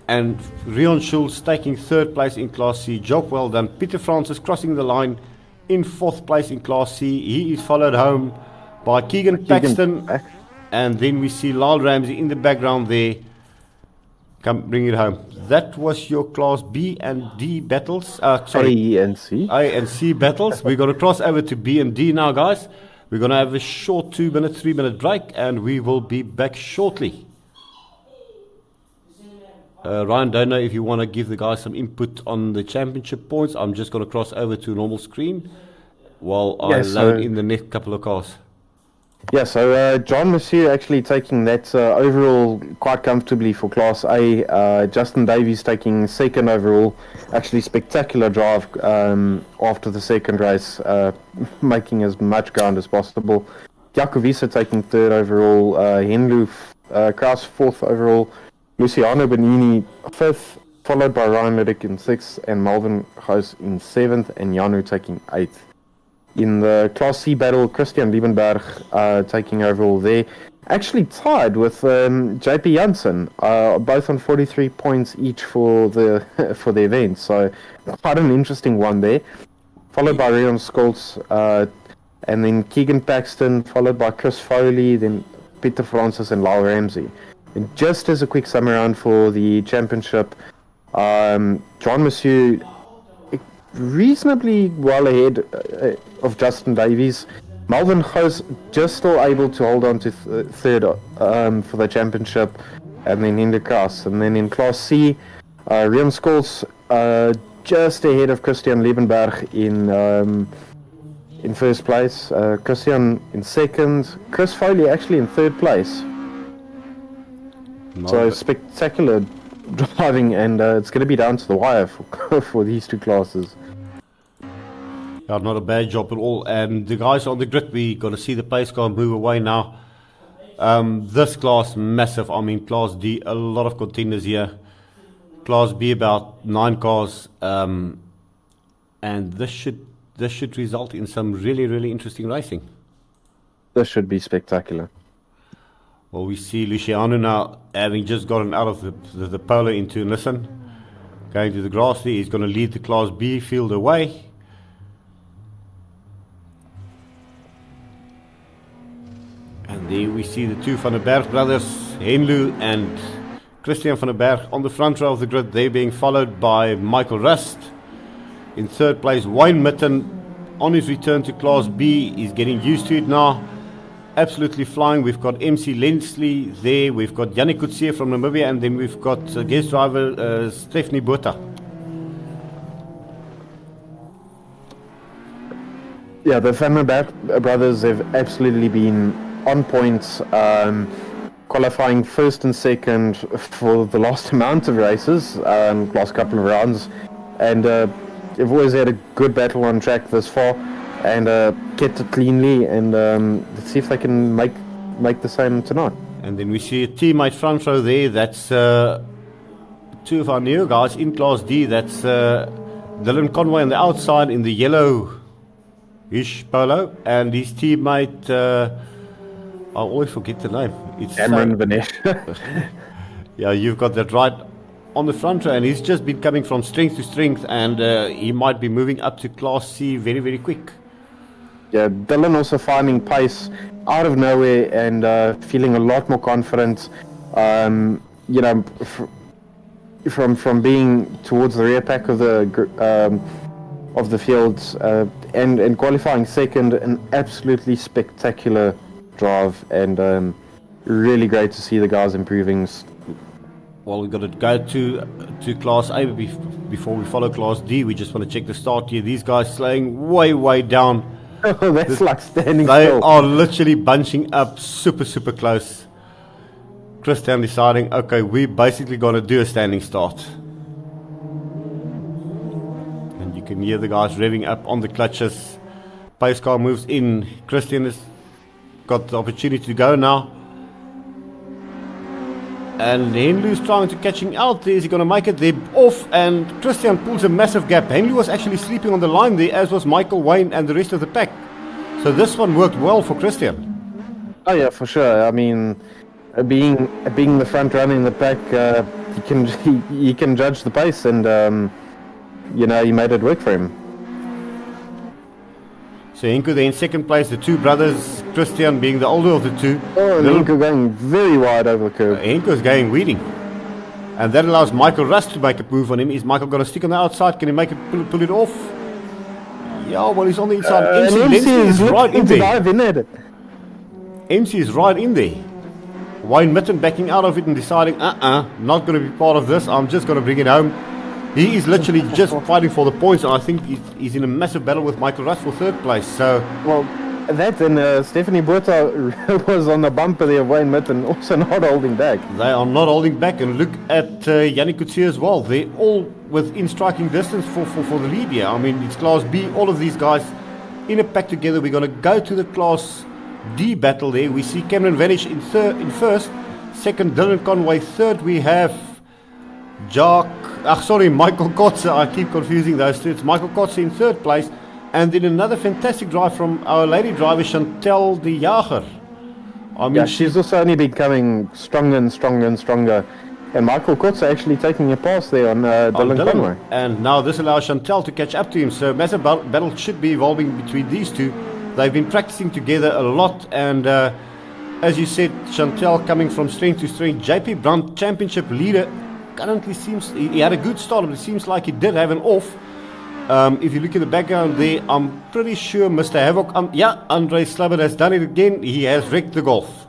And Rion Schulz taking third place in Class C. Job well done. Peter Francis crossing the line in fourth place in Class C. He is followed home by Keegan Paxton. And then we see Lyle Ramsey in the background there. Come bring it home. That was your Class B and D battles. A and C. A and C battles. We're going to cross over to B and D now, guys. We're going to have a short 2-minute, 3-minute break, and we will be back shortly. Ryan, don't know if you want to give the guys some input on the championship points. I'm just going to cross over to a normal screen while I load in the next couple of cars. Yeah, so John Monsieur actually taking that overall quite comfortably for Class A. Justin Davies taking second overall. Actually spectacular drive after the second race, making as much ground as possible. Jakovisa taking third overall. Henry Kraus fourth overall. Luciano Benini fifth, followed by Ryan Liddick in sixth, and Melvin Gous in seventh, and Janu taking eighth. In the Class C battle, Christian Liebenberg taking overall there. Actually tied with JP Janssen, both on 43 points each for the event. So quite an interesting one there. Followed by Rion Schulz, and then Keegan Paxton, followed by Chris Foley, then Peter Francis and Lyle Ramsey. And just as a quick summary round for the championship, John Monsieur reasonably well ahead of Justin Davies. Melvin Gous just still able to hold on to third for the championship, and then Henry Kraus. And then in Class C, Rion Schulz just ahead of Christian Liebenberg in first place. Christian in second. Chris Foley actually in third place. So spectacular driving, and it's going to be down to the wire for these two classes. Yeah, not a bad job at all. And the guys on the grid, we're going to see the pace car move away now. This class, massive. I mean, Class D, a lot of contenders here. Class B, about 9 cars. And this should result in some really, really interesting racing. This should be spectacular. Well, we see Luciano now having just gotten out of the Polar into Nissan. Going to the grass there. He's going to lead the Class B field away. And there we see the two Van der Berg brothers, Henlu and Christian Van der Berg, on the front row of the grid. They're being followed by Michael Rust. In third place, Wayne Mitten on his return to Class B. He's getting used to it now. Absolutely flying. We've got MC Lensley there. We've got Yannick Kutsie from Namibia, and then we've got guest driver Stephanie Botha. Yeah, the Van der Berg brothers have absolutely been on point, qualifying first and second for the last amount of races, last couple of rounds, and they've always had a good battle on track this far. And kept it cleanly, and let's see if they can make the same tonight. And then we see a teammate front row there. That's two of our new guys in Class D. That's Dylan Conway on the outside in the yellow Ish Polo, and his teammate, I always forget the name. It's Cameron Vanesh. yeah, you've got that right on the front row, and he's just been coming from strength to strength, and he might be moving up to Class C very, very quick. Yeah, Dylan also finding pace out of nowhere and feeling a lot more confident. You know, from being towards the rear pack of the fields and qualifying second, an absolutely spectacular drive, and really great to see the guys improving. Well, we've got to go to Class A before we follow Class D. We just want to check the start here. These guys slowing way down. Oh, that's like standing They still. are literally bunching up super close. Christian deciding, okay, we're basically going to do a standing start. And you can hear the guys revving up on the clutches. Pace car moves in. Christian has got the opportunity to go now. And Henley's trying to catch him out there. Is he going to make it? They're off, and Christian pulls a massive gap. Henley was actually sleeping on the line there, as was Michael, Wayne, and the rest of the pack. So this one worked well for Christian. Oh yeah, for sure. I mean, being the front runner in the pack, he can judge the pace, and you know, he made it work for him. So Henko there in second place, the two brothers, Christian being the older of the two. Oh, and Henko going very wide over the curve. Henko's going weeding. And that allows Michael Rust to make a move on him. Is Michael going to stick on the outside? Can he make it pull it off? Yeah, well, he's on the inside. MC is right in there. MC is right in there. Wayne Mitten backing out of it and deciding, not going to be part of this. I'm just going to bring it home. He is literally just fighting for the points, and I think he's in a massive battle with Michael Rust for third place. So, well, that and Stephanie Botha was on the bumper there of Wayne Mitten, also not holding back. They are not holding back, and look at Yannick Coetzee as well. They're all within striking distance for the lead here. I mean, it's Class B, all of these guys in a pack together. We're going to go to the Class D battle there. We see Cameron Vanish in first, second Dylan Conway, third we have Michael Kotze. I keep confusing those two. It's Michael Kotze in third place, and then another fantastic drive from our lady driver Chantal de Jager. I mean, yeah, she's also only becoming stronger and stronger. And Michael Kotze actually taking a pass there on Dylan Conway. And now this allows Chantal to catch up to him. So massive battle should be evolving between these two. They've been practicing together a lot, and as you said, Chantal coming from strength to strength. JP Brandt, championship leader, currently seems he had a good start, but it seems like he did have an off. If you look at the background there, I'm pretty sure Mr. Havoc, Andre Slabber has done it again. He has wrecked the Golf.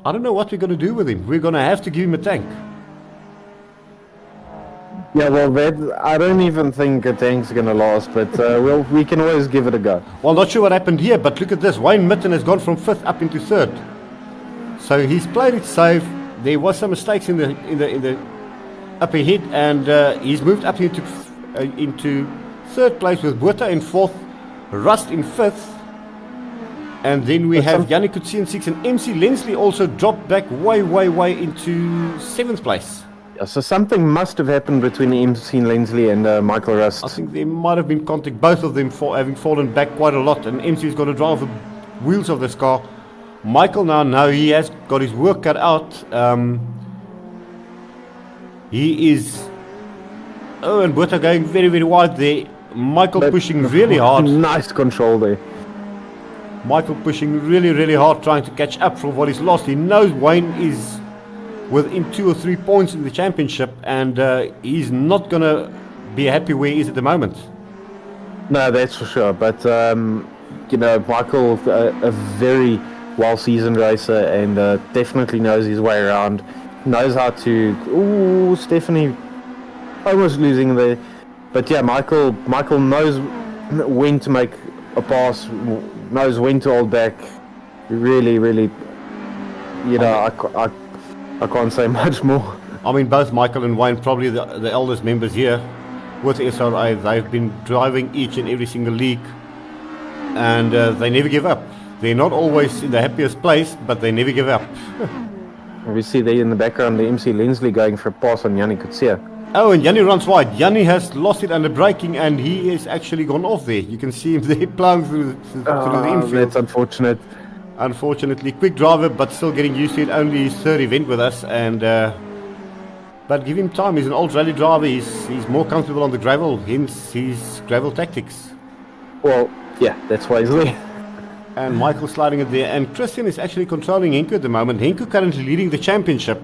I don't know what we're going to do with him. We're going to have to give him a tank. Yeah, well, I don't even think a tank's going to last, but we can always give it a go. Well, not sure what happened here, but look at this. Wayne Mitten has gone from fifth up into third. So he's played it safe. There was some mistakes in the up ahead, and he's moved up into third place with Botha in fourth, Rust in fifth, and then we have Yannick Coetzee in sixth, and MC Lensley also dropped back way into seventh place. Yeah, so something must have happened between MC Lensley and Michael Rust. I think there might have been contact, both of them having fallen back quite a lot, and MC's got to drive the wheels of this car. Michael now he has got his work cut out. He is... Oh, and Botha going very wide there. Michael pushing really hard. Nice control there. Michael pushing really hard, trying to catch up from what he's lost. He knows Wayne is within 2 or 3 points in the championship, and he's not going to be happy where he is at the moment. No, that's for sure. But, you know, Michael, a very well-seasoned racer, and definitely knows his way around. Knows how to... Ooh, Stephanie almost losing there. But yeah, Michael knows when to make a pass, knows when to hold back. Really, you know, I can't say much more. I mean, both Michael and Wayne, probably the eldest members here with SRA, they've been driving each and every single league, and they never give up. They're not always in the happiest place, but they never give up. We see there in the background the MC Lensley going for a pass on Yannick Coetzee. Oh, and Yanni runs wide. Yanni has lost it under braking, and he is actually gone off there. You can see him there plowing through the infield. That's unfortunate. Unfortunately, quick driver, but still getting used to it. Only his third event with us, and but give him time. He's an old rally driver. He's more comfortable on the gravel, hence his gravel tactics. Well, yeah, that's why he's there. And Michael sliding it there, and Christian is actually controlling Henko at the moment. Henko currently leading the championship,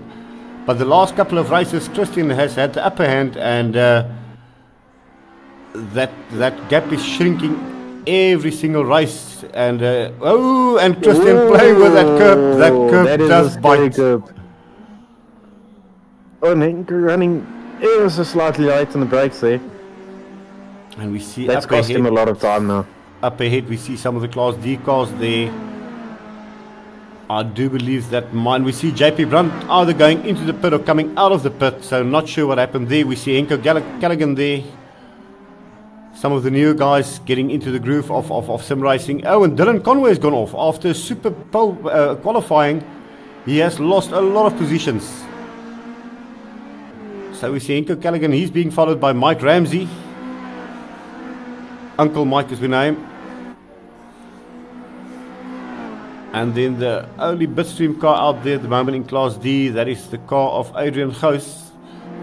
but the last couple of races, Christian has had the upper hand, and that gap is shrinking every single race. And and Christian playing with that curb. That curb does bite. Oh, Henko running ever so slightly late on the brakes there. And we see that's cost him a lot of time now. Up ahead, we see some of the Class D cars there. I do believe that mine. We see JP Brunt either going into the pit or coming out of the pit, so not sure what happened there. We see Henko Callaghan there. Some of the new guys getting into the groove of sim racing. Oh, and Dylan Conway has gone off after super pole qualifying. He has lost a lot of positions. So we see Henko Callaghan. He's being followed by Mike Ramsey. Uncle Mike as we know him. And then the only bitstream car out there at the moment in Class D, that is the car of Adrian Goos,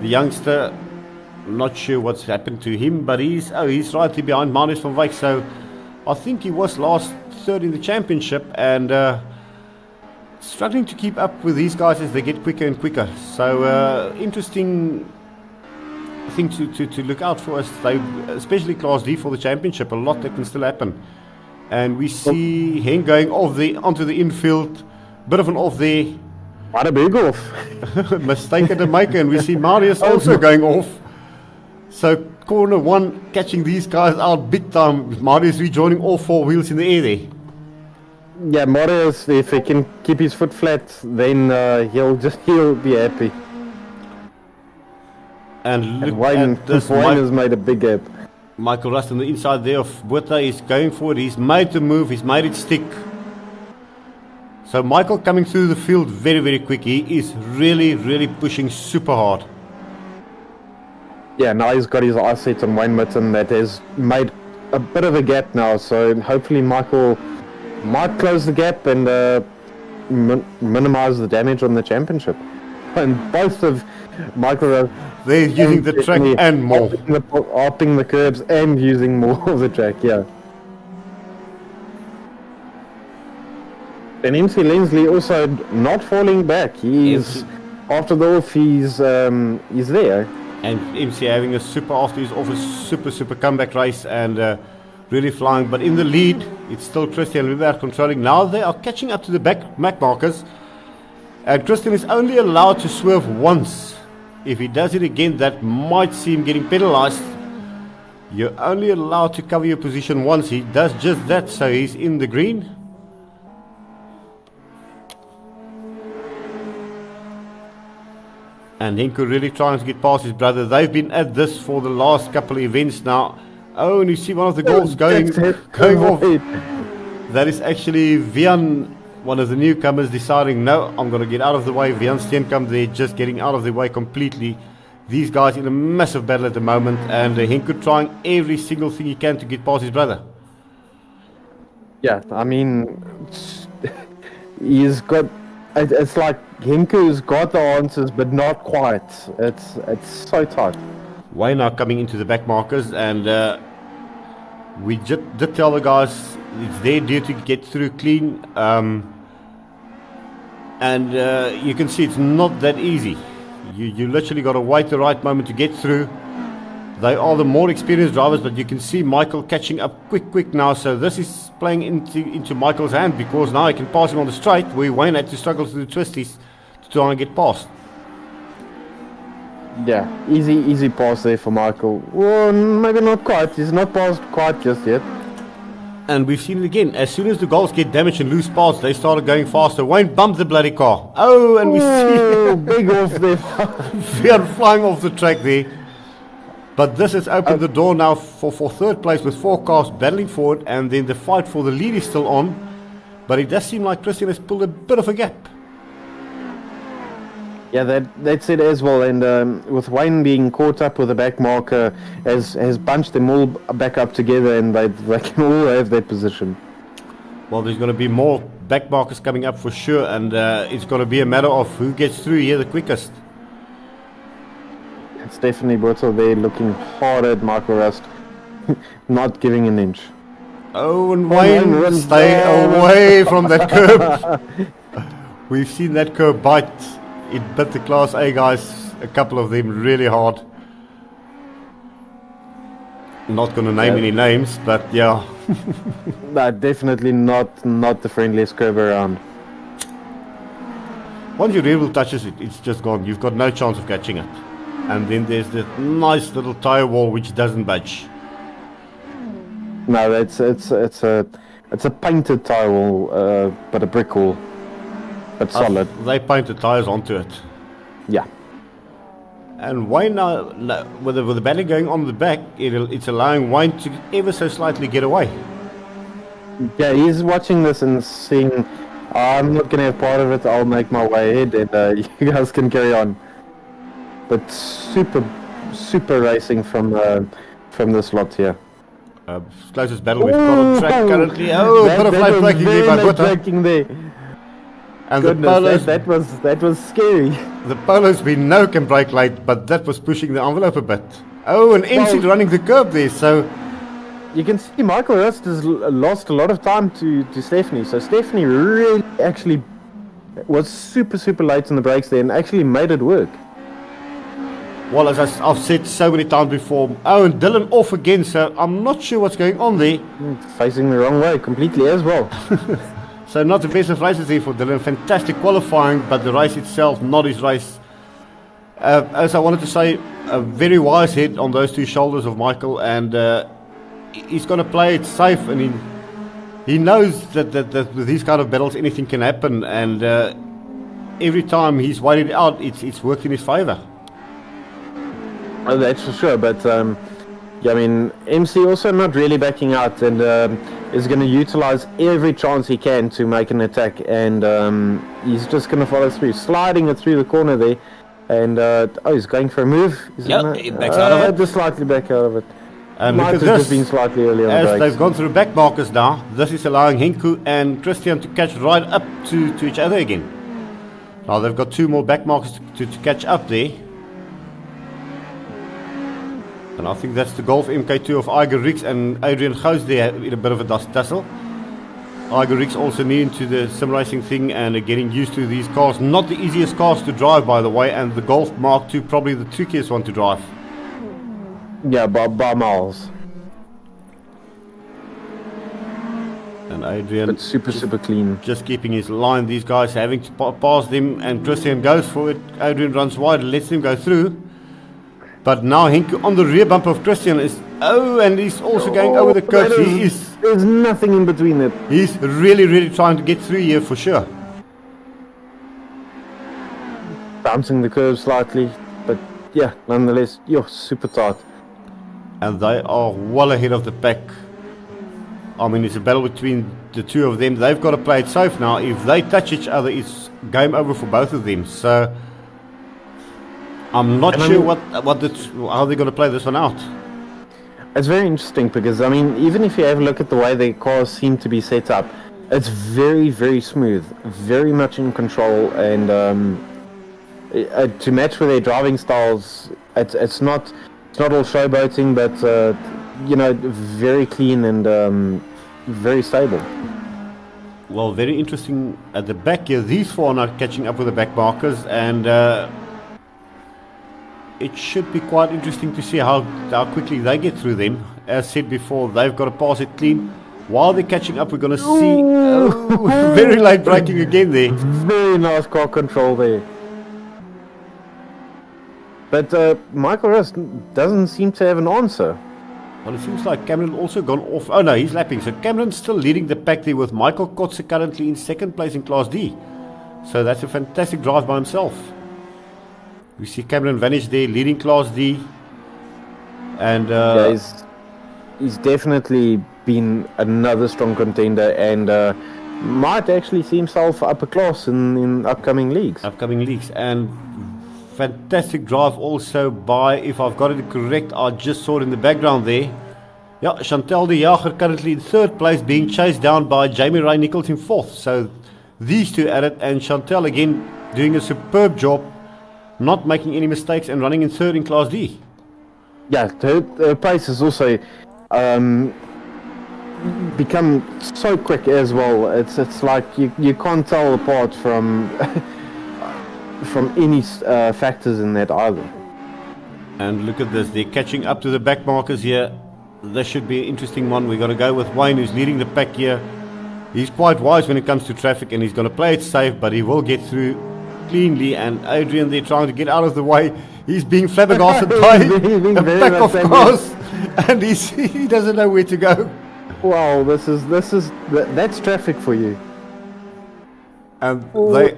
the youngster. Not sure what's happened to him, but he's right there behind Marius van Wyk. So I think he was last third in the championship, and struggling to keep up with these guys as they get quicker and quicker. So interesting thing to look out for us, especially Class D for the championship. A lot that can still happen. And we see him going off onto the infield. Bit of an off there. What a big off. Mistake at the maker. And we see Marius also going off. So corner one catching these guys out big time. Marius rejoining all four wheels in the air there. Yeah, Marius, if he can keep his foot flat, then he'll be happy. And look Wayne, at this. Wayne has made a big gap. Michael Rust on the inside there of Botha is going for it. He's made the move. He's made it stick. So Michael coming through the field very, very quick. He is really, really pushing super hard. Yeah, now he's got his eyes set on Wayne Mitten. That has made a bit of a gap now. So hopefully Michael might close the gap and minimize the damage on the championship. And both of Michael, they're using the track and more. Upping the curbs and using more of the track, yeah. And MC Lensley also not falling back. He's after the off, he's there. And MC having a super after his off a super comeback race and really flying. But in the lead, it's still Christian Lubert controlling. Now they are catching up to the back markers. And Christian is only allowed to swerve once. If he does it again, that might see him getting penalized. You're only allowed to cover your position once. He does just that, so he's in the green. And Henko really trying to get past his brother. They've been at this for the last couple of events now. Oh, and you see one of the goals going off. That is actually Vian, one of the newcomers, deciding, no, I'm going to get out of the way. Vian Steenkamp there, just getting out of the way completely. These guys in a massive battle at the moment, and Henko trying every single thing he can to get past his brother. Yeah, I mean, he's got. It's like Henko's got the answers, but not quite. It's so tight. Wayne now coming into the back markers, and we just did tell the guys it's their duty to get through clean. And you can see it's not that easy. You literally got to wait the right moment to get through. They are the more experienced drivers, but you can see Michael catching up quick now. So this is playing into Michael's hand, because now he can pass him on the straight, where Wayne had to struggle through the twisties to try and get past. Yeah, easy pass there for Michael. Well, maybe not quite. He's not passed quite just yet. And we've seen it again. As soon as the goals get damaged and lose parts, they started going faster. Wayne bumped the bloody car. Oh, and we see big off there. We are flying off the track there. But this has opened the door now for third place, with 4 cars battling for it, and then the fight for the lead is still on. But it does seem like Christian has pulled a bit of a gap. Yeah, that's it as well. And with Wayne being caught up with the back marker, has bunched them all back up together, and they can all have that position. Well, there's going to be more back markers coming up for sure, and it's going to be a matter of who gets through here the quickest. It's definitely Bertel there looking hard at Michael Rust, not giving an inch. Oh, and Wayne, stay away from that curb. We've seen that curb bite. It bit the Class A guys, a couple of them, really hard. Not going to name any names, but yeah. No, definitely not the friendliest curb around. Once your rear wheel touches it, it's just gone. You've got no chance of catching it. And then there's the nice little tire wall which doesn't budge. No, it's a painted tire wall, but a brick wall, but solid. They painted tires onto it. Yeah. And Wayne now, with the battle going on the back, it's allowing Wayne to ever so slightly get away. Yeah, he's watching this and saying, I'm not going to have part of it, I'll make my way ahead, and you guys can carry on. But super racing from this lot here. Closest battle we've got on track currently. Oh, a bit of late braking there by Botta. And goodness, that was scary. The Polo's we know can brake late, but that was pushing the envelope a bit. Oh, and MC running the curb there, so... You can see Michael Rust has lost a lot of time to Stephanie. So Stephanie really actually was super late on the brakes there and actually made it work. Well, as I've said so many times before, oh, and Dylan off again, so I'm not sure what's going on there. Facing the wrong way completely as well. So not the best of races there for Dylan. Fantastic qualifying, but the race itself, not his race. As I wanted to say, a very wise head on those two shoulders of Michael, and he's going to play it safe, and he knows that with these kind of battles anything can happen, and every time he's waited out, it's worked in his favour. Oh, that's for sure, but yeah, I mean, MC also not really backing out, and is going to utilize every chance he can to make an attack, and he's just going to follow through, sliding it through the corner there, and he's going for a move. Yep, he backs out of it. Just slightly back out of it. And might look have at this, just been slightly early on as the brakes. they've gone through back markers now, this is allowing Hinku and Christian to catch right up to each other again. Now they've got two more back markers to catch up there. And I think that's the Golf MK2 of Iger Rix and Adrian Gous there in a bit of a dust tussle. Iger Rix also new into the sim racing thing and getting used to these cars. Not the easiest cars to drive, by the way, and the Golf Mark II probably the trickiest one to drive. Yeah, by miles. And Adrian, but super clean. Just keeping his line. These guys having to pass them, and Christian goes for it. Adrian runs wide, lets them go through. But now Henke on the rear bumper of Christian is... Oh, and he's also going over the curves. There's nothing in between it. He's really trying to get through here for sure. Bouncing the curve slightly, but yeah, nonetheless, you're super tight. And they are well ahead of the pack. I mean, it's a battle between the two of them. They've got to play it safe now. If they touch each other, it's game over for both of them. So I'm not sure how they're going to play this one out. It's very interesting because, I mean, even if you have a look at the way the cars seem to be set up, it's very smooth, very much in control, and to match with their driving styles, it's not all showboating, but you know, very clean and very stable. Well, very interesting at the back here. These four are now catching up with the back markers, and it should be quite interesting to see how quickly they get through them. As said before, they've got to pass it clean. While they're catching up, we're going to see very late braking again there. Very nice car control there. But Michael Rust doesn't seem to have an answer. Well, it seems like Cameron also gone off. Oh no, he's lapping. So Cameron's still leading the pack there with Michael Kotze currently in second place in Class D. So that's a fantastic drive by himself. We see Cameron vanish there, leading Class D. And yeah, he's definitely been another strong contender, and might actually see himself upper class in upcoming leagues. And fantastic drive also by, if I've got it correct, I just saw it in the background there. Yeah, Chantal de Jager currently in third place, being chased down by Jamie Ray Nichols in fourth. So these two at it, and Chantal again doing a superb job, not making any mistakes and running in third in Class D. Yeah, her pace has also become so quick as well. It's like you can't tell apart from from any factors in that either. And look at this, they're catching up to the back markers here. This should be an interesting one. We're going to go with Wayne, who's leading the pack here. He's quite wise when it comes to traffic, and he's going to play it safe, but he will get through cleanly. And Adrian, they're trying to get out of the way. He's being flabbergasted by a pack of cars, and he doesn't know where to go. Wow, that's traffic for you. And they...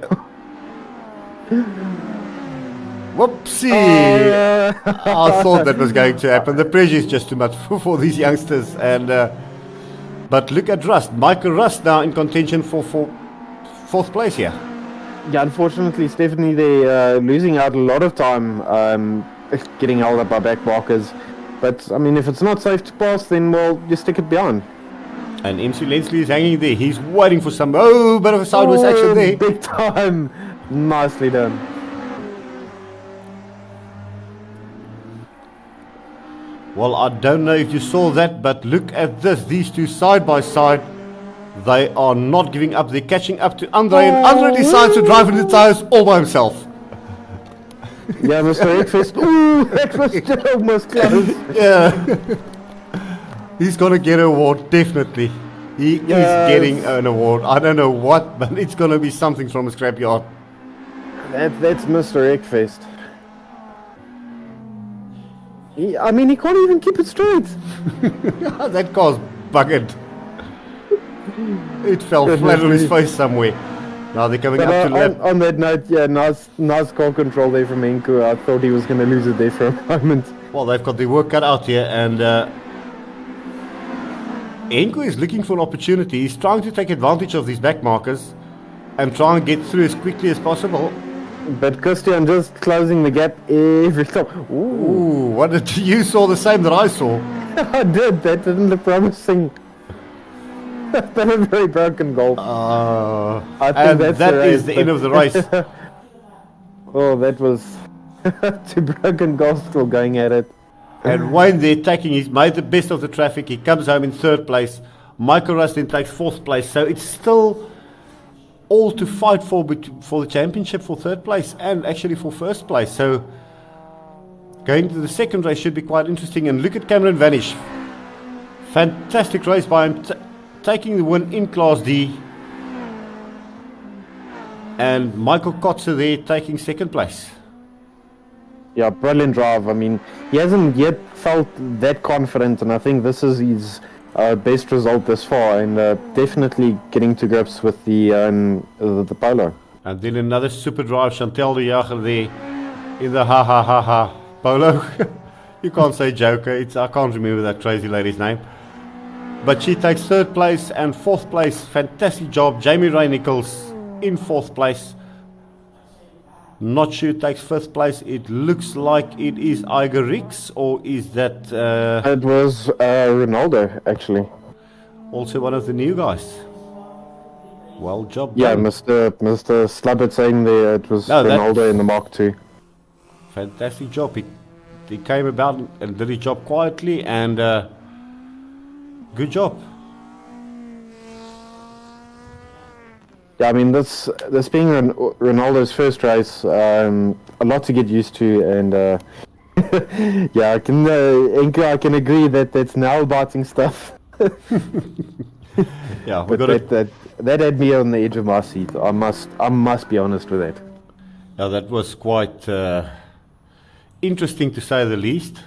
Whoopsie! I thought that was going to happen. The pressure is just too much for these youngsters. And but look at Rust. Michael Rust now in contention for fourth place here. Yeah, unfortunately, Stephanie, they're losing out a lot of time getting held up by back markers. But, I mean, if it's not safe to pass, then, well, you stick it behind. And MC Lensley is hanging there. He's waiting for some... Oh, bit of a sideways action there. Big time. Nicely done. Well, I don't know if you saw that, but look at this. These two side by side. They are not giving up. They're catching up to Andre, and Andre decides to drive in the tires all by himself. Yeah, Mr. Eckfest. Ooh, that was almost close. Yeah. He's going to get an award, definitely. He is getting an award. I don't know what, but it's going to be something from a scrapyard. That's Mr. Eckfest. He can't even keep it straight. That car's buggered. It fell flat on his face somewhere. Now they're coming up to lap. On that note, yeah, nice car control there from Enku. I thought he was going to lose it there for a moment. Well, they've got their work cut out here, and Enku is looking for an opportunity. He's trying to take advantage of these back markers and try and get through as quickly as possible. But Christian just closing the gap every time. Ooh, what did you saw the same that I saw? I did. That didn't look promising. That's been a very broken goal. I think that is the end of the race. Oh, that was two broken goals still going at it. And Wayne there he's made the best of the traffic. He comes home in third place. Michael Russ then takes fourth place. So it's still all to fight for the championship, for third place, and actually for first place. So going to the second race should be quite interesting. And look at Cameron Vanish. Fantastic race by him, taking the win in Class D. And Michael Kotzer there taking second place. Yeah, brilliant drive. I mean, he hasn't yet felt that confident, and I think this is his best result this far, and definitely getting to grips with the polo. And then another super drive, Chantal de Jager there in the ha polo. You can't say Joker. I can't remember that crazy lady's name. But she takes third place and fourth place. Fantastic job. Jamie Ray Nichols in fourth place. Not sure who takes fifth place. It looks like it is Iger Rix, or is that... It was Ronaldo, actually. Also one of the new guys. Well job. Yeah, done. Mr. Slubbert saying there it was Ronaldo in the Mark II. Fantastic job. He came about and did his job quietly, and good job. Yeah, I mean, this being Ronaldo's first race, a lot to get used to, and yeah, I can agree that that's nail-biting stuff. Yeah, but that had me on the edge of my seat. I must be honest with that. Yeah, that was quite interesting to say the least.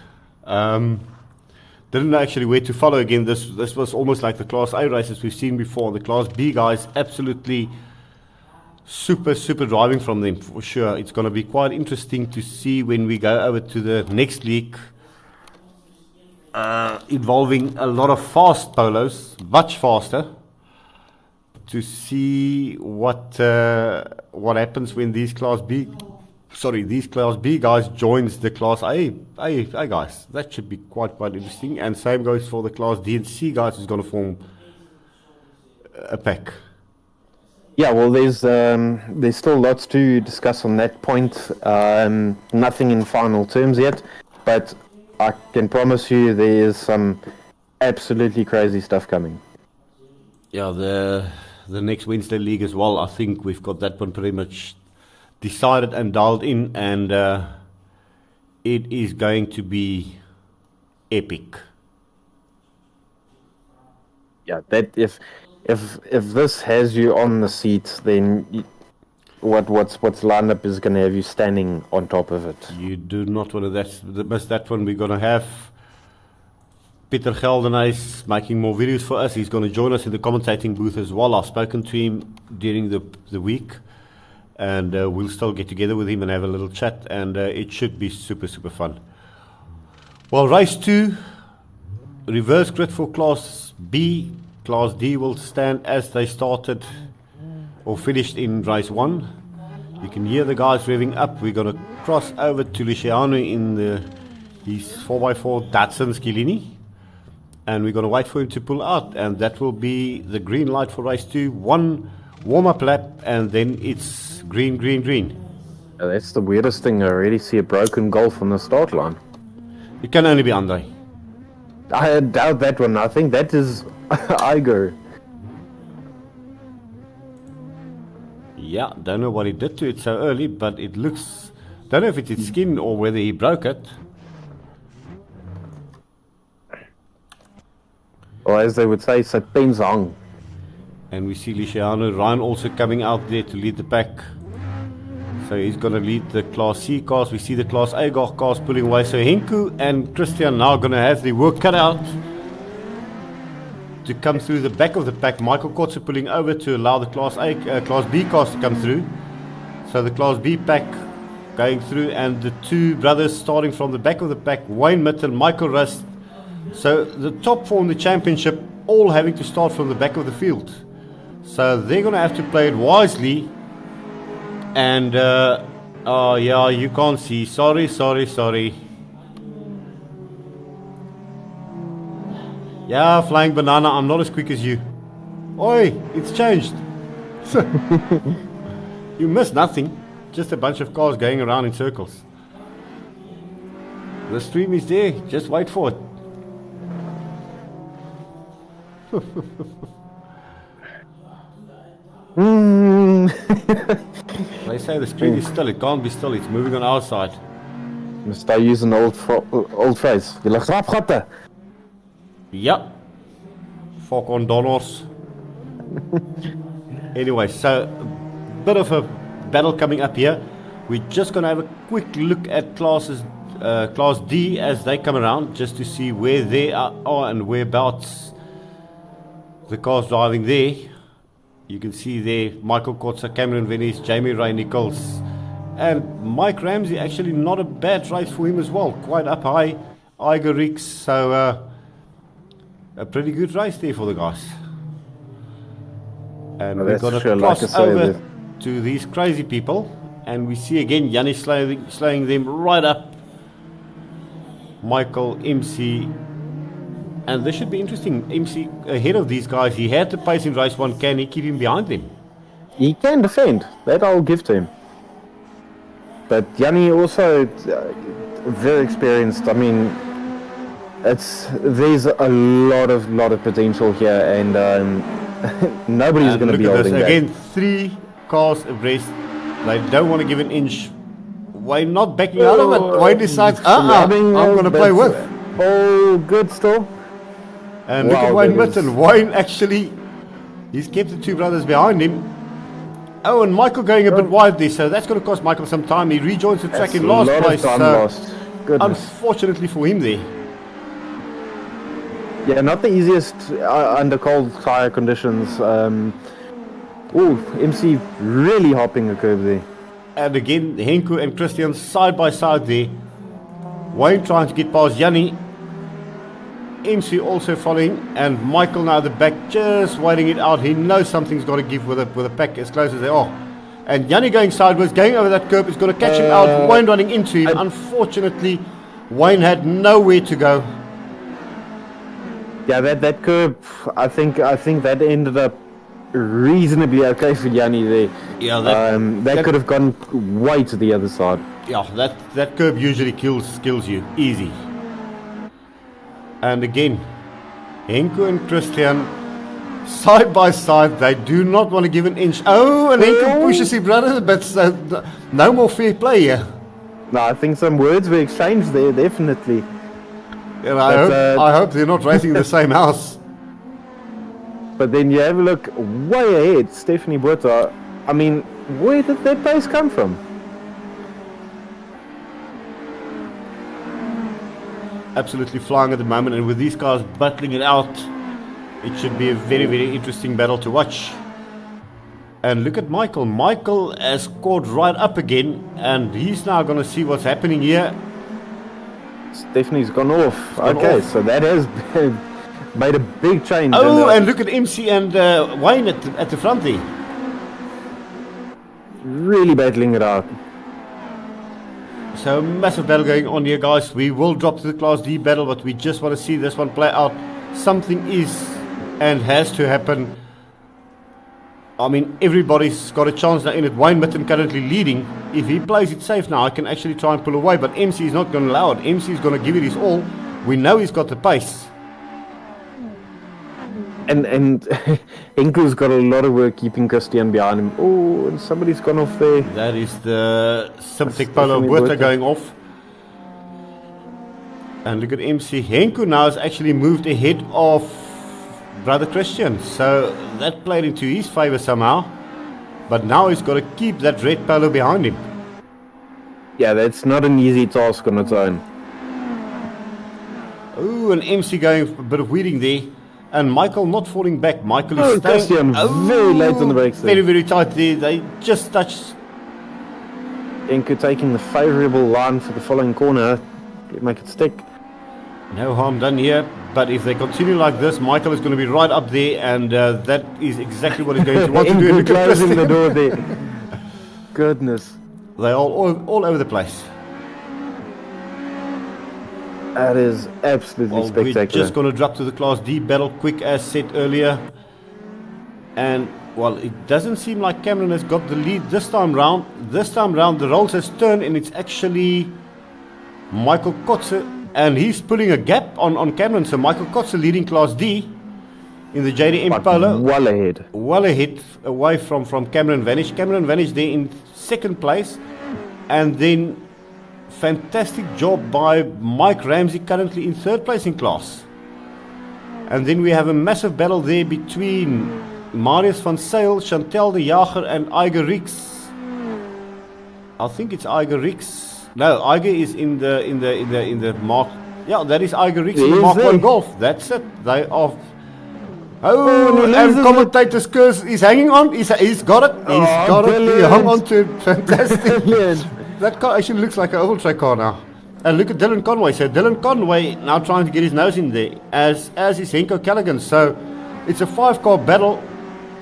Didn't know actually where to follow again. This was almost like the Class A races we've seen before. The Class B guys, absolutely super driving from them for sure. It's going to be quite interesting to see when we go over to the next league, involving a lot of fast polos, much faster. to see what happens when these Class B guys joins the Class A guys. That should be quite interesting. And same goes for the Class D and C guys who's going to form a pack. Yeah, well, there's still lots to discuss on that point. Nothing in final terms yet, but I can promise you there is some absolutely crazy stuff coming. Yeah, the next Wednesday league as well. I think we've got that one pretty much decided and dialed in, and it is going to be epic. Yeah, that if this has you on the seat, then what's lined up is going to have you standing on top of it. You do not want to miss that one. We're going to have Peter Geldenhuys making more videos for us. He's going to join us in the commentating booth as well. I've spoken to him during the week, and we'll still get together with him and have a little chat, and it should be super fun. Well, race 2, reverse grid for Class B. Class D will stand as they started or finished in race 1. You can hear the guys revving up. We're going to cross over to Luciano in his 4x4 Datsun Skilini, and we're going to wait for him to pull out, and that will be the green light for race 2. 1 warm-up lap, and then it's green. That's the weirdest thing. I already see a broken Golf on the start line. It can only be Andre. I doubt that one. I think that is Iger. Yeah, don't know what he did to it so early, but it looks... Don't know if it's his skin or whether he broke it. Or as they would say, it's a penzang. And we see Luciano Ryan also coming out there to lead the pack. So he's going to lead the Class C cars. We see the Class A cars pulling away. So Henku and Christian now going to have the work cut out to come through the back of the pack. Michael Kotze pulling over to allow the Class B cars to come through. So the Class B pack going through, and the two brothers starting from the back of the pack, Wayne Mitten, Michael Rust. So the top four in the championship all having to start from the back of the field. So they're going to have to play it wisely. And, oh yeah, you can't see. Sorry. Yeah, Flying Banana, I'm not as quick as you. Oi, it's changed. You missed nothing. Just a bunch of cars going around in circles. The stream is there. Just wait for it. They say the screen is still. It can't be still. It's moving on our side. Must I use an old phrase? Jy lig rapgatte. Yep. Fuck on dollars. Anyway, so a bit of a battle coming up here. We're just going to have a quick look at Class D as they come around, just to see where they are and whereabouts the cars driving there. You can see there Michael Kotze, Cameron Venice, Jamie Ray Nichols, and Mike Ramsey. Actually not a bad race for him as well, quite up high. Iger Ricks, so a pretty good race there for the guys. And we're going to cross over to these crazy people, and we see again Yanni slowing them right up. Michael, MC, and this should be interesting. MC ahead of these guys. He had the pace in race 1. Can he keep him behind them? He can defend. That I'll give to him. But Yanni also very experienced. I mean, there's a lot of potential here, and nobody's going to be holding back. Again, 3 cars abreast. They don't want to give an inch. Why not backing out of it? Why decides, I'm going to play with. Oh, good still. And look at Wayne Mitten. Wayne actually, he's kept the 2 brothers behind him. Oh, and Michael going a bit wide there, so that's going to cost Michael some time. He rejoins the track in last place. So unfortunately for him there. Yeah, not the easiest under cold tire conditions. MC really hopping a curve there. And again, Henko and Christian side by side there. Wayne trying to get past Yanni. MC also following, and Michael now at the back just waiting it out. He knows something's got to give with a pack as close as they are. And Yanni going sideways, going over that curb, is going to catch him out. Wayne running into him. Unfortunately, Wayne had nowhere to go. Yeah, that curb, I think that ended up reasonably okay for Yanni there. Yeah, that could have gone way to the other side. Yeah, that curb usually kills you easy. And again, Henko and Christian side by side, they do not want to give an inch. Oh, and Henko pushes his brother, but no more fair play here. No, I think some words were exchanged there, definitely. And I hope they're not racing the same house. But then you have a look way ahead, Stephanie Botha. I mean, where did that pace come from? Absolutely flying at the moment, and with these guys battling it out, it should be a very, very interesting battle to watch. And look at Michael. Michael has scored right up again, and he's now going to see what's happening here. Stephanie's gone off. Okay, so that has made a big change. Oh, and look at MC and Wayne at the front there. Really battling it out. So massive battle going on here, guys. We will drop to the Class D battle, but we just want to see this one play out. Something is and has to happen. I mean, everybody's got a chance now in it. Wayne Mitten currently leading. If he plays it safe now, I can actually try and pull away, but MC is not going to allow it. MC is going to give it his all. We know he's got the pace. And Henko's got a lot of work keeping Christian behind him. Oh, and somebody's gone off there. That is the Simtek Polo Botha going off. And look at MC. Henko now has actually moved ahead of brother Christian. So that played into his favour somehow. But now he's got to keep that red polo behind him. Yeah, that's not an easy task on its own. Oh, and MC going a bit of weeding there. And Michael not falling back. Michael is staying. Christian very late on the brakes there. Very, very tight there. They just touched. Henko taking the favourable line for the following corner. Make it stick. No harm done here. But if they continue like this, Michael is going to be right up there. And that is exactly what he's going to want to do. Closing the door there. Goodness. They're all over the place. That is absolutely spectacular. We're just going to drop to the Class D battle quick as said earlier. And, well, it doesn't seem like Cameron has got the lead this time round. This time round, the roles has turned and it's actually Michael Kotze. And he's pulling a gap on Cameron. So Michael Kotze leading Class D in the JDM Polo. Well ahead. Well ahead, away from Cameron Vanish. Cameron Vanish there in second place. And then fantastic job by Mike Ramsey, currently in third place in class. And then we have a massive battle there between Marius van Sail, Chantel de Jager and Iger Rix. I think it's Iger Rix. No, Iger is in the Mark. Yeah, that is Iger Rix in the Mark 1 Golf. That's it. They are. Oh, and commentator's curse is hanging on. He's got it. He's got it. He hung on to it. Fantastic. That car actually looks like an oval track car now. And look at Dylan Conway. So Dylan Conway now trying to get his nose in there, as is Henko Callaghan. So it's a 5-car battle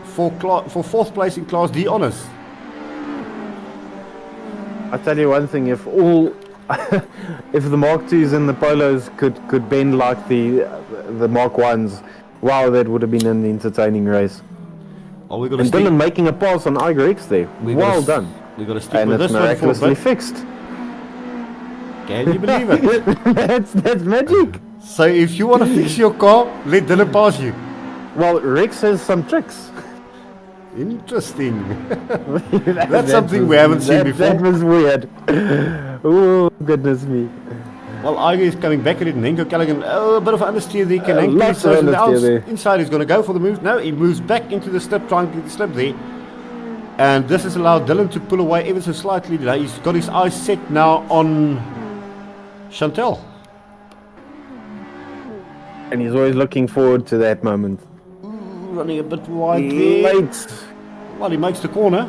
for fourth place in Class D honours. I tell you one thing: if if the Mark IIs and the Polos could bend like the Mark I's, wow, that would have been an entertaining race. Oh, and Dylan making a pass on Iger X there. Well done. We've got to stick and with it's this miraculously one fixed. Can you believe it? that's magic. So if you want to fix your car, let Dylan pass you. Well, Rex has some tricks. Interesting. That's something we haven't seen before. That was weird. Oh, goodness me. Well, Iger is coming back at it, and Henko Callaghan, a bit of understeer there. Can Henko inside, he's going to go for the move. No, he moves back into the slip, trying to get the slip there. And this has allowed Dylan to pull away ever so slightly. He's got his eyes set now on Chantel. And he's always looking forward to that moment. Running a bit wide there. Late. Well, he makes the corner.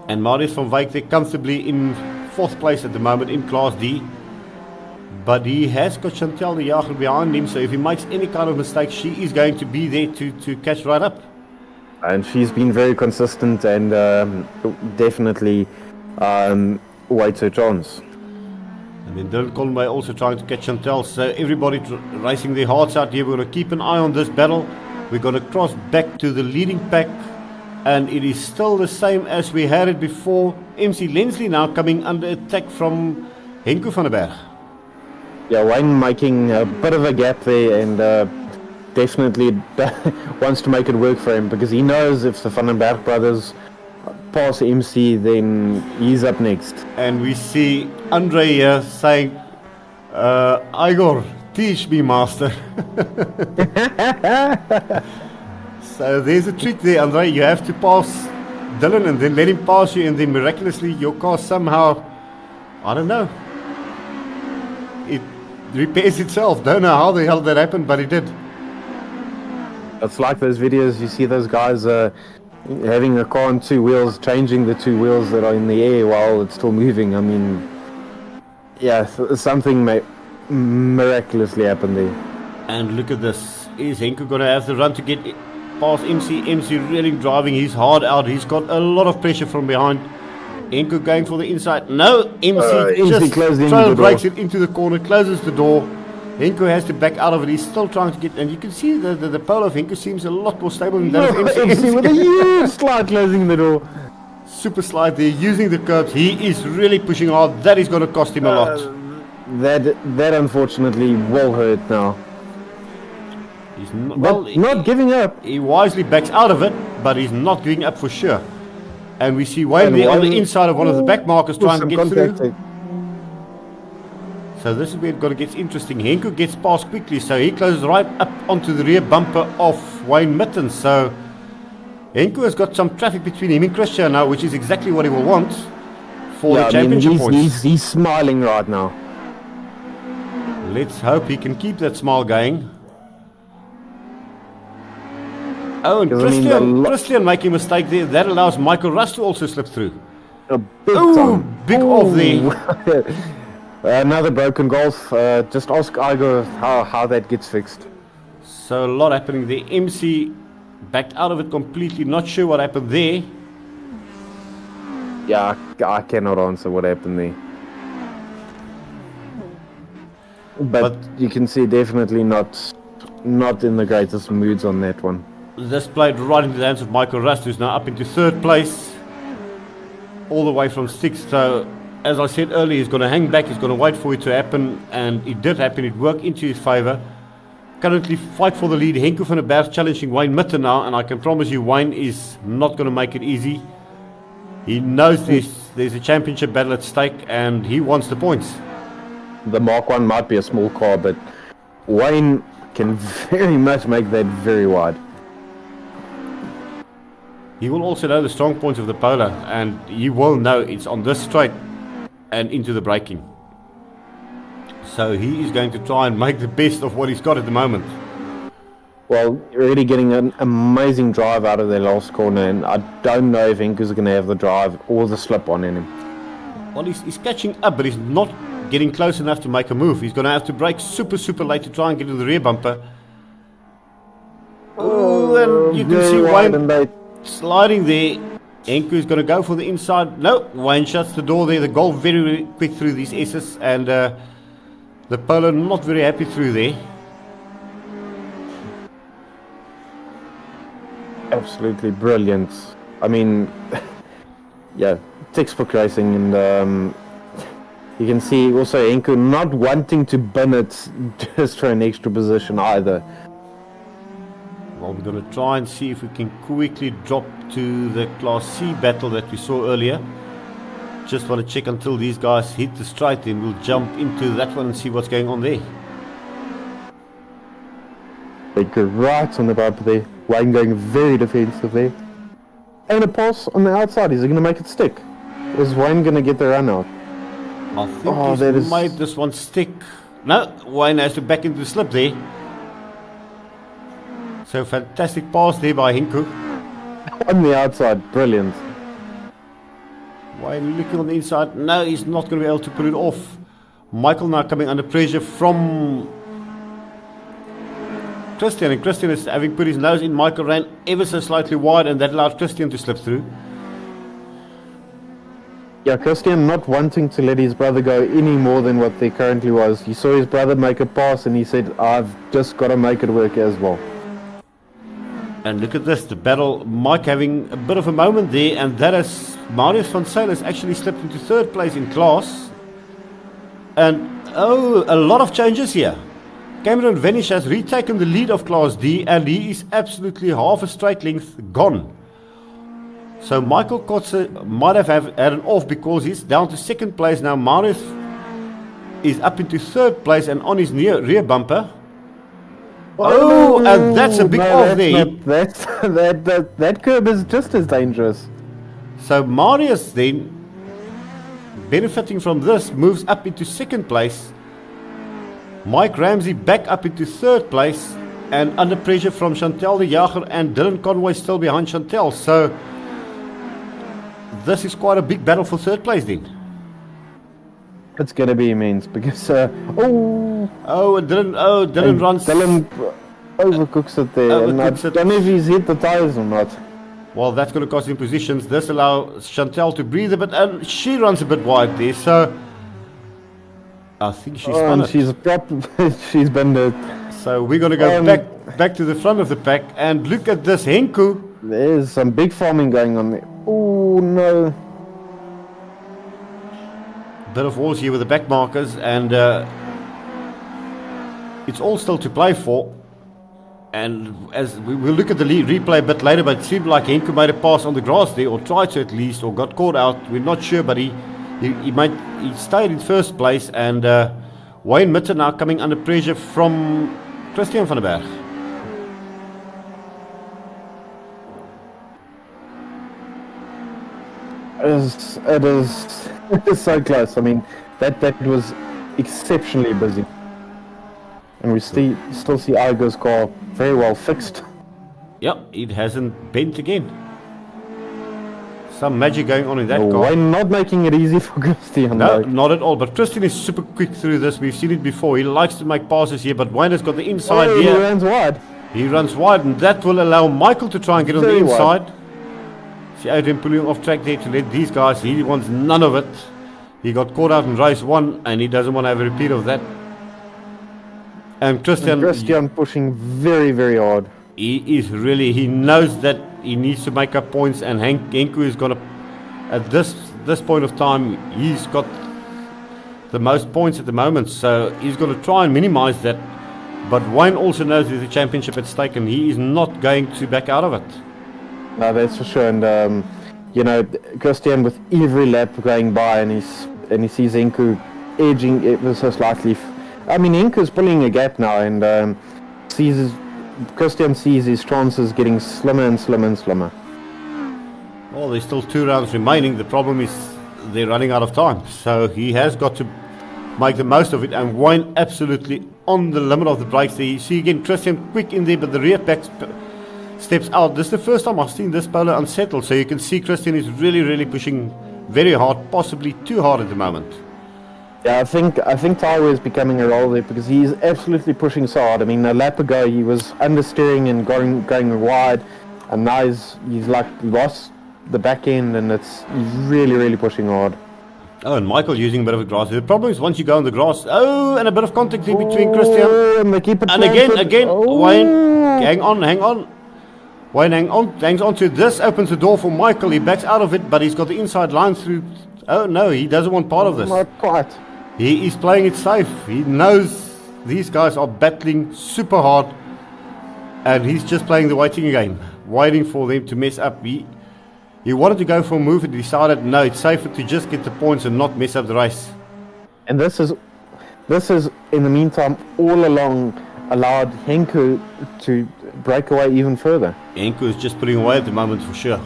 And Marius van Wyk there comfortably in 4th place at the moment in Class D. But he has got Chantal de Jager behind him, so if he makes any kind of mistake, she is going to be there to catch right up. And she's been very consistent and definitely waits her chance. And then Dylan Conway also trying to catch Chantal. So everybody racing their hearts out here. We're going to keep an eye on this battle. We're going to cross back to the leading pack. And it is still the same as we had it before. MC Lensley now coming under attack from Henko van der Berg. Yeah, Wayne making a bit of a gap there and definitely wants to make it work for him because he knows if the Van den Berg brothers pass MC, then he's up next. And we see Andre here saying, Igor, teach me, master. So there's a trick there, Andre. You have to pass Dylan and then let him pass you, and then miraculously your car somehow, I don't know, it repairs itself. Don't know how the hell that happened, but it did. It's like those videos, you see those guys having a car on 2 wheels, changing the 2 wheels that are in the air while it's still moving. I mean, yeah, something miraculously happened there. And look at this. Is Henko going to have the run to get past MC? MC really driving his hard out. He's got a lot of pressure from behind. Henko going for the inside. No, MC just trail breaks it into the corner, closes the door. Henko has to back out of it. He's still trying to get, and you can see the pole of Henko seems a lot more stable than that of MC. MC with a huge slide closing the door. Super slide there, using the curbs. He is really pushing hard. That is going to cost him a lot. That unfortunately will hurt now. He's not giving up. He wisely backs out of it, but he's not giving up for sure. And we see Wayne there on the inside of one of the back markers trying to get through. So this is where it gets interesting. Henko gets past quickly, so he closes right up onto the rear bumper of Wayne Mittens. So Henko has got some traffic between him and Christian now, which is exactly what he will want for the championship points. He's smiling right now. Let's hope he can keep that smile going. Oh, and Christian making a mistake there. That allows Michael Russ to also slip through. Big off there. Another broken golf. Just ask Igor how that gets fixed. So a lot happening there. MC backed out of it completely. Not sure what happened there. Yeah, I cannot answer what happened there. But you can see definitely not in the greatest moods on that one. This played right into the hands of Michael Rust, who's now up into 3rd place. All the way from 6th. So as I said earlier, he's going to hang back, he's going to wait for it to happen, and it did happen. It worked into his favour. Currently fight for the lead. Henko van der Berg challenging Wayne Mitten now, and I can promise you Wayne is not going to make it easy. He knows there's a championship battle at stake, and he wants the points. The Mark 1 might be a small car, but Wayne can very much make that very wide. He will also know the strong points of the Polar, and he will know it's on this straight and into the braking. So he is going to try and make the best of what he's got at the moment. Well, really getting an amazing drive out of their last corner, and I don't know if Henko's going to have the drive or the slip on in him. Well, he's catching up, but he's not getting close enough to make a move. He's going to have to brake super late to try and get to the rear bumper. Oh, and you can see Wayne sliding there. Henko is going to go for the inside. No, Wayne shuts the door there. The Golf very quick through these S's, and the Polo not very happy through there. Absolutely brilliant. I mean, yeah, textbook racing, and you can see also Henko not wanting to bin it just for an extra position either. Well, we're going to try and see if we can quickly drop to the Class C battle that we saw earlier. Just want to check until these guys hit the straight, then we'll jump into that one and see what's going on there. They go right on the bumper there. Wayne going very defensive there. And a pass on the outside. Is he going to make it stick? Or is Wayne going to get the run out? I think he's made this one stick. No, Wayne has to back into the slip there. So fantastic pass there by Henko. On the outside, brilliant. Wayne looking on the inside. No, he's not going to be able to put it off. Michael now coming under pressure from Christian, and Christian is having put his nose in. Michael ran ever so slightly wide, and that allowed Christian to slip through. Yeah, Christian not wanting to let his brother go any more than what there currently was. He saw his brother make a pass and he said, I've just got to make it work as well. And look at this, the battle. Mike having a bit of a moment there, and that is Marius van Zyl has actually slipped into third place in class. And a lot of changes here. Cameron Venish has retaken the lead of Class D, and he is absolutely half a straight length gone. So Michael Kotze might have had an off because he's down to second place now. Marius is up into third place and on his rear bumper. Oh, and that's a big off there. That curb is just as dangerous. So Marius then, benefiting from this, moves up into second place. Mike Ramsey back up into third place, and under pressure from Chantel de Jager and Dylan Conway still behind Chantel. So this is quite a big battle for third place then. It's going to be immense because Dylan runs. Dylan overcooks it there. And I don't know if he's hit the tires or not. Well, that's going to cost him positions. This allows Chantel to breathe a bit, and she runs a bit wide there. So I think she's spun it. She's been there. So we're going to go back to the front of the pack, and look at this Henku. There's some big farming going on there. Oh no. Bit of wars here with the back markers, and it's all still to play for. And as we will look at the replay a bit later, but it seemed like Henku made a pass on the grass there, or tried to at least, or got caught out. We're not sure, but he stayed in first place. And Wayne Mitter now coming under pressure from Christian van der Berg. It is so close. I mean, that was exceptionally busy. And we still see Igo's car very well fixed. Yep, it hasn't bent again. Some magic going on in that car. Why not making it easy for Christian? No, not at all. But Christian is super quick through this. We've seen it before. He likes to make passes here, but Wayne has got the inside here. He runs wide. He runs wide, and that will allow Michael to try and get on the inside. Wide. See Adrian pulling off track there to let these guys. He wants none of it. He got caught out in race 1, and he doesn't want to have a repeat of that. And Christian pushing very, very hard. He knows that he needs to make up points, and Henku is going to, at this point of time, he's got the most points at the moment, so he's going to try and minimize that. But Wayne also knows there's a championship at stake, and he is not going to back out of it. No, that's for sure. And Christian with every lap going by, and he sees Henku edging ever so slightly. I mean, Henku's pulling a gap now, and Christian sees his chances getting slimmer and slimmer and slimmer. Well, there's still 2 rounds remaining. The problem is they're running out of time, so he has got to make the most of it. And Wayne absolutely on the limit of the brakes there. You see again Christian quick in there, but the rear pack steps out. This is the first time I've seen this polo unsettled, so you can see Christian is really pushing very hard, possibly too hard at the moment. Yeah, I think Taiwo is becoming a role there because he's absolutely pushing so hard. I mean, a lap ago he was understeering and going wide, and now he's like lost the back end, and he's really pushing hard. Oh, and Michael using a bit of a grass. The problem is once you go on the grass, and a bit of contact in between Christian. And they keep it and again, Wayne, hang on. Wayne hangs on to this, opens the door for Michael. He backs out of it, but he's got the inside line through. Oh no, he doesn't want part of this. Not quite. He is playing it safe. He knows these guys are battling super hard, and he's just playing the waiting game, waiting for them to mess up. He wanted to go for a move and decided, no, it's safer to just get the points and not mess up the race. And this is in the meantime all along allowed Henku to break away even further. Henku is just putting away at the moment for sure.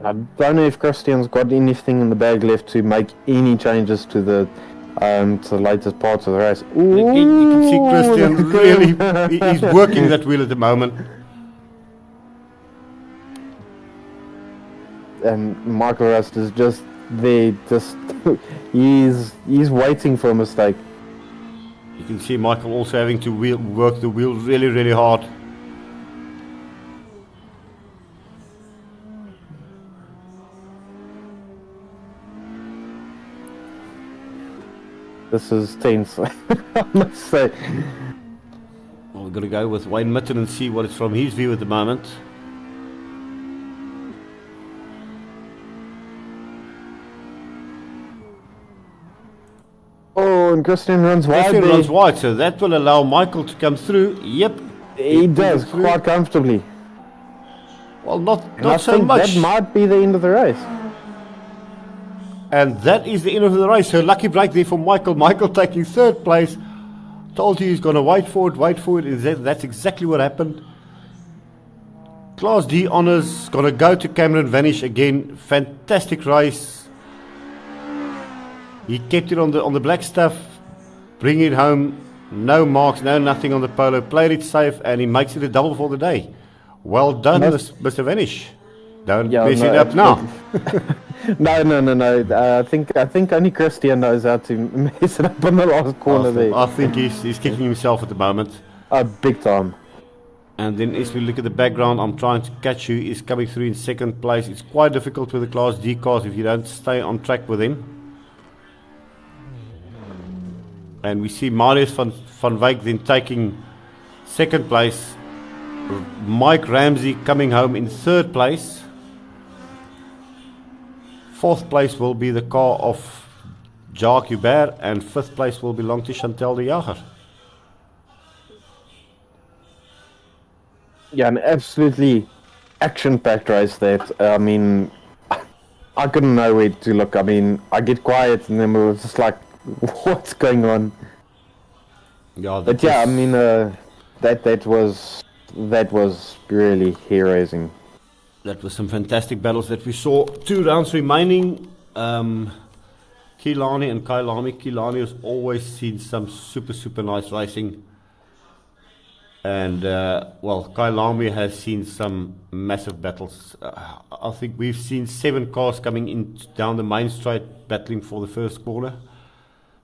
I don't know if Christian's got anything in the bag left to make any changes to the latest parts of the race. You can see Christian really, he's working that wheel at the moment. Michael Rust is just there, just he's waiting for a mistake. You can see Michael also having to work the wheel really, really hard. This is tense, I must say. Well, we're going to go with Wayne Mitten and see what it's from his view at the moment. Oh, and Christian runs wide. Christian runs wide, so that will allow Michael to come through. Yep. He does, quite comfortably. Well, not I so think much. That might be the end of the race. And that is the end of the race. So lucky break there for Michael. Michael taking third place. Told you he's going to wait for it. That's exactly what happened. Class D honours. Going to go to Cameron Vanish again. Fantastic race. He kept it on the black stuff. Bring it home. No marks, no nothing on the polo. Played it safe and he makes it a double for the day. Well done, Mr. Vanish. Don't mess it up now. No. I think only Christian knows how to mess it up on the last corner there. I think he's kicking himself at the moment. Big time. And then as we look at the background, I'm trying to catch you. He's coming through in second place. It's quite difficult with the Class D cars if you don't stay on track with him. And we see Marius van Wyk then taking second place. Mike Ramsey coming home in third place. Fourth place will be the car of Jacques Hubert, and fifth place will belong to Chantal de Jager. Yeah, an absolutely action-packed race that, I mean, I couldn't know where to look. I mean, I get quiet and then we were just like, what's going on? Yeah, but yeah, I mean, that was really hair-raising. That was some fantastic battles that we saw. 2 rounds remaining. Keelani and Kailami. Keelani has always seen some super nice racing. And, well, Kailami has seen some massive battles. I think we've seen 7 cars coming in down the main straight battling for the first corner.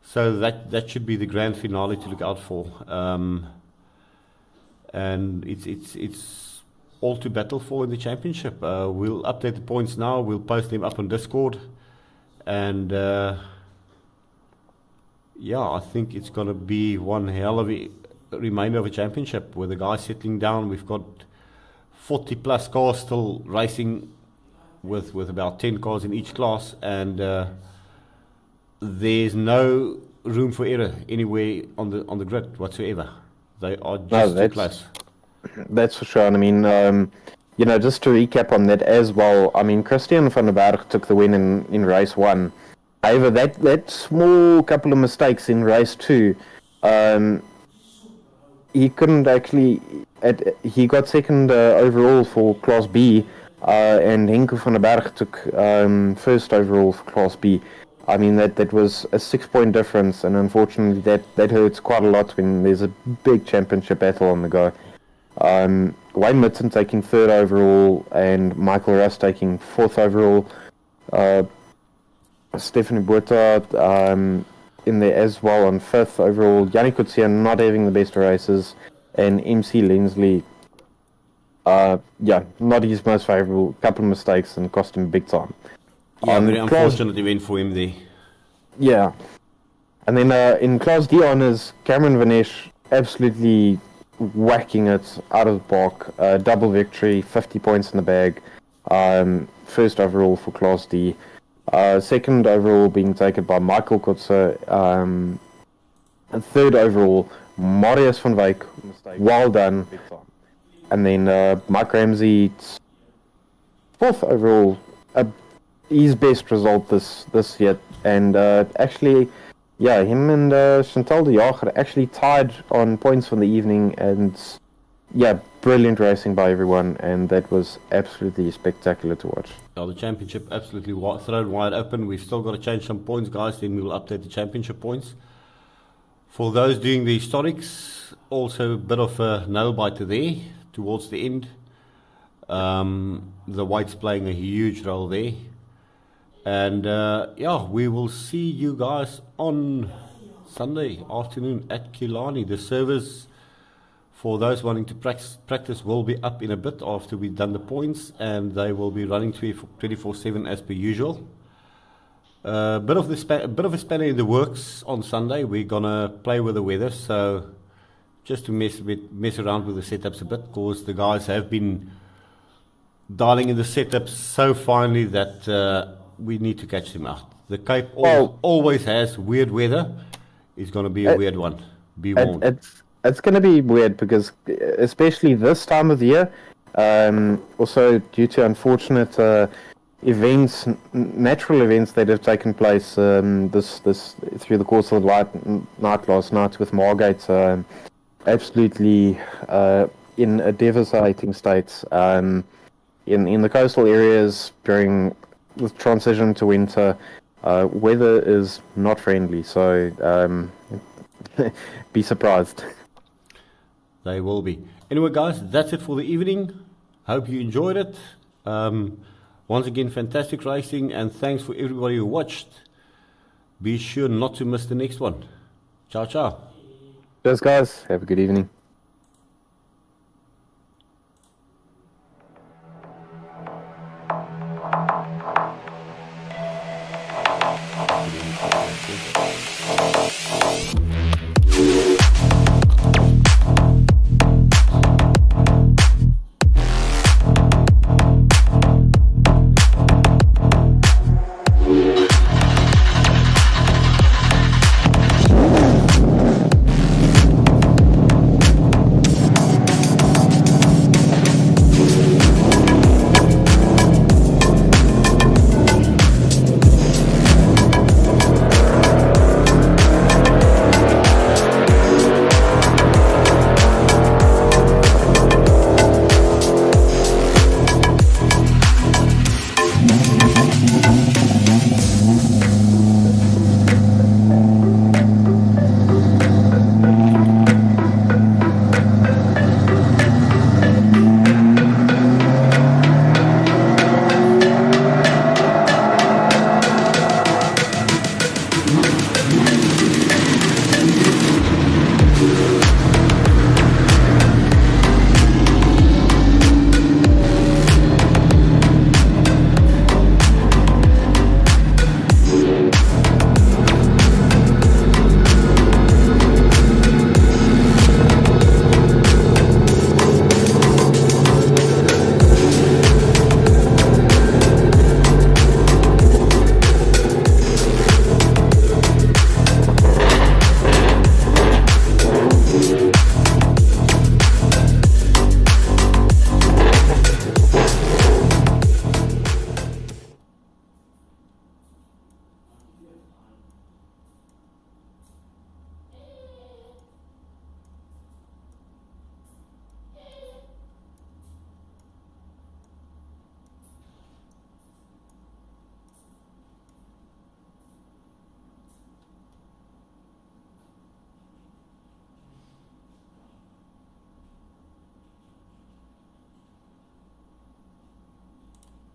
So that should be the grand finale to look out for. And it's all to battle for in the championship. We'll update the points now. We'll post them up on Discord. And, yeah, I think it's going to be one hell of a remainder of a championship with the guys settling down. We've got 40 plus cars still racing with about 10 cars in each class, and there's no room for error anywhere on the grid whatsoever. They are just too close. That's for sure. And I mean, you know, just to recap on that as well, I mean, Christian van der Berg took the win in race 1. However, that small couple of mistakes in race 2, he couldn't actually. He got second overall for Class B, and Henko van der Berg took first overall for Class B. I mean, that was a 6-point difference, and unfortunately that hurts quite a lot when there's a big championship battle on the go. Wayne Mitten taking 3rd overall, and Michael Rust taking 4th overall. Stephanie Botha in there as well on 5th overall. Yannick Coetzee not having the best races, and MC Lensley, not his most favourable. Couple of mistakes and cost him big time. Yeah, very unfortunate event for him there. Yeah. And then in Class D honours, Cameron Vanesh absolutely whacking it out of the park. Double victory, 50 points in the bag. First overall for Class D. Second overall being taken by Michael Coetzee. And third overall, Marius van Wyk. Well done. And then Mike Ramsey, 4th overall. His best result this year, and actually, yeah, him and Chantal de Jager actually tied on points from the evening, and yeah, brilliant racing by everyone, and that was absolutely spectacular to watch. The championship absolutely thrown wide open. We've still got to change some points, guys, then we'll update the championship points. For those doing the historics, also a bit of a nail biter there towards the end. The whites playing a huge role there. And yeah, we will see you guys on Sunday afternoon at Killarney. The servers for those wanting to practice will be up in a bit after we've done the points, and they will be running 24/7 as per usual. Bit of a spanner in the works on Sunday. We're gonna play with the weather, so just to mess around with the setups a bit, because the guys have been dialing in the setups so finely that we need to catch them out. The Cape always has weird weather. It's going to be a weird one. Be warned. It's going to be weird because, especially this time of the year, also due to unfortunate events, natural events that have taken place this through the course of the night last night with Margate, absolutely in a devastating state. In the coastal areas during the transition to winter, weather is not friendly, so be surprised. They will be. Anyway, guys, that's it for the evening. Hope you enjoyed it. Once again, fantastic racing, and thanks for everybody who watched. Be sure not to miss the next one. Ciao, ciao. Cheers, guys. Have a good evening.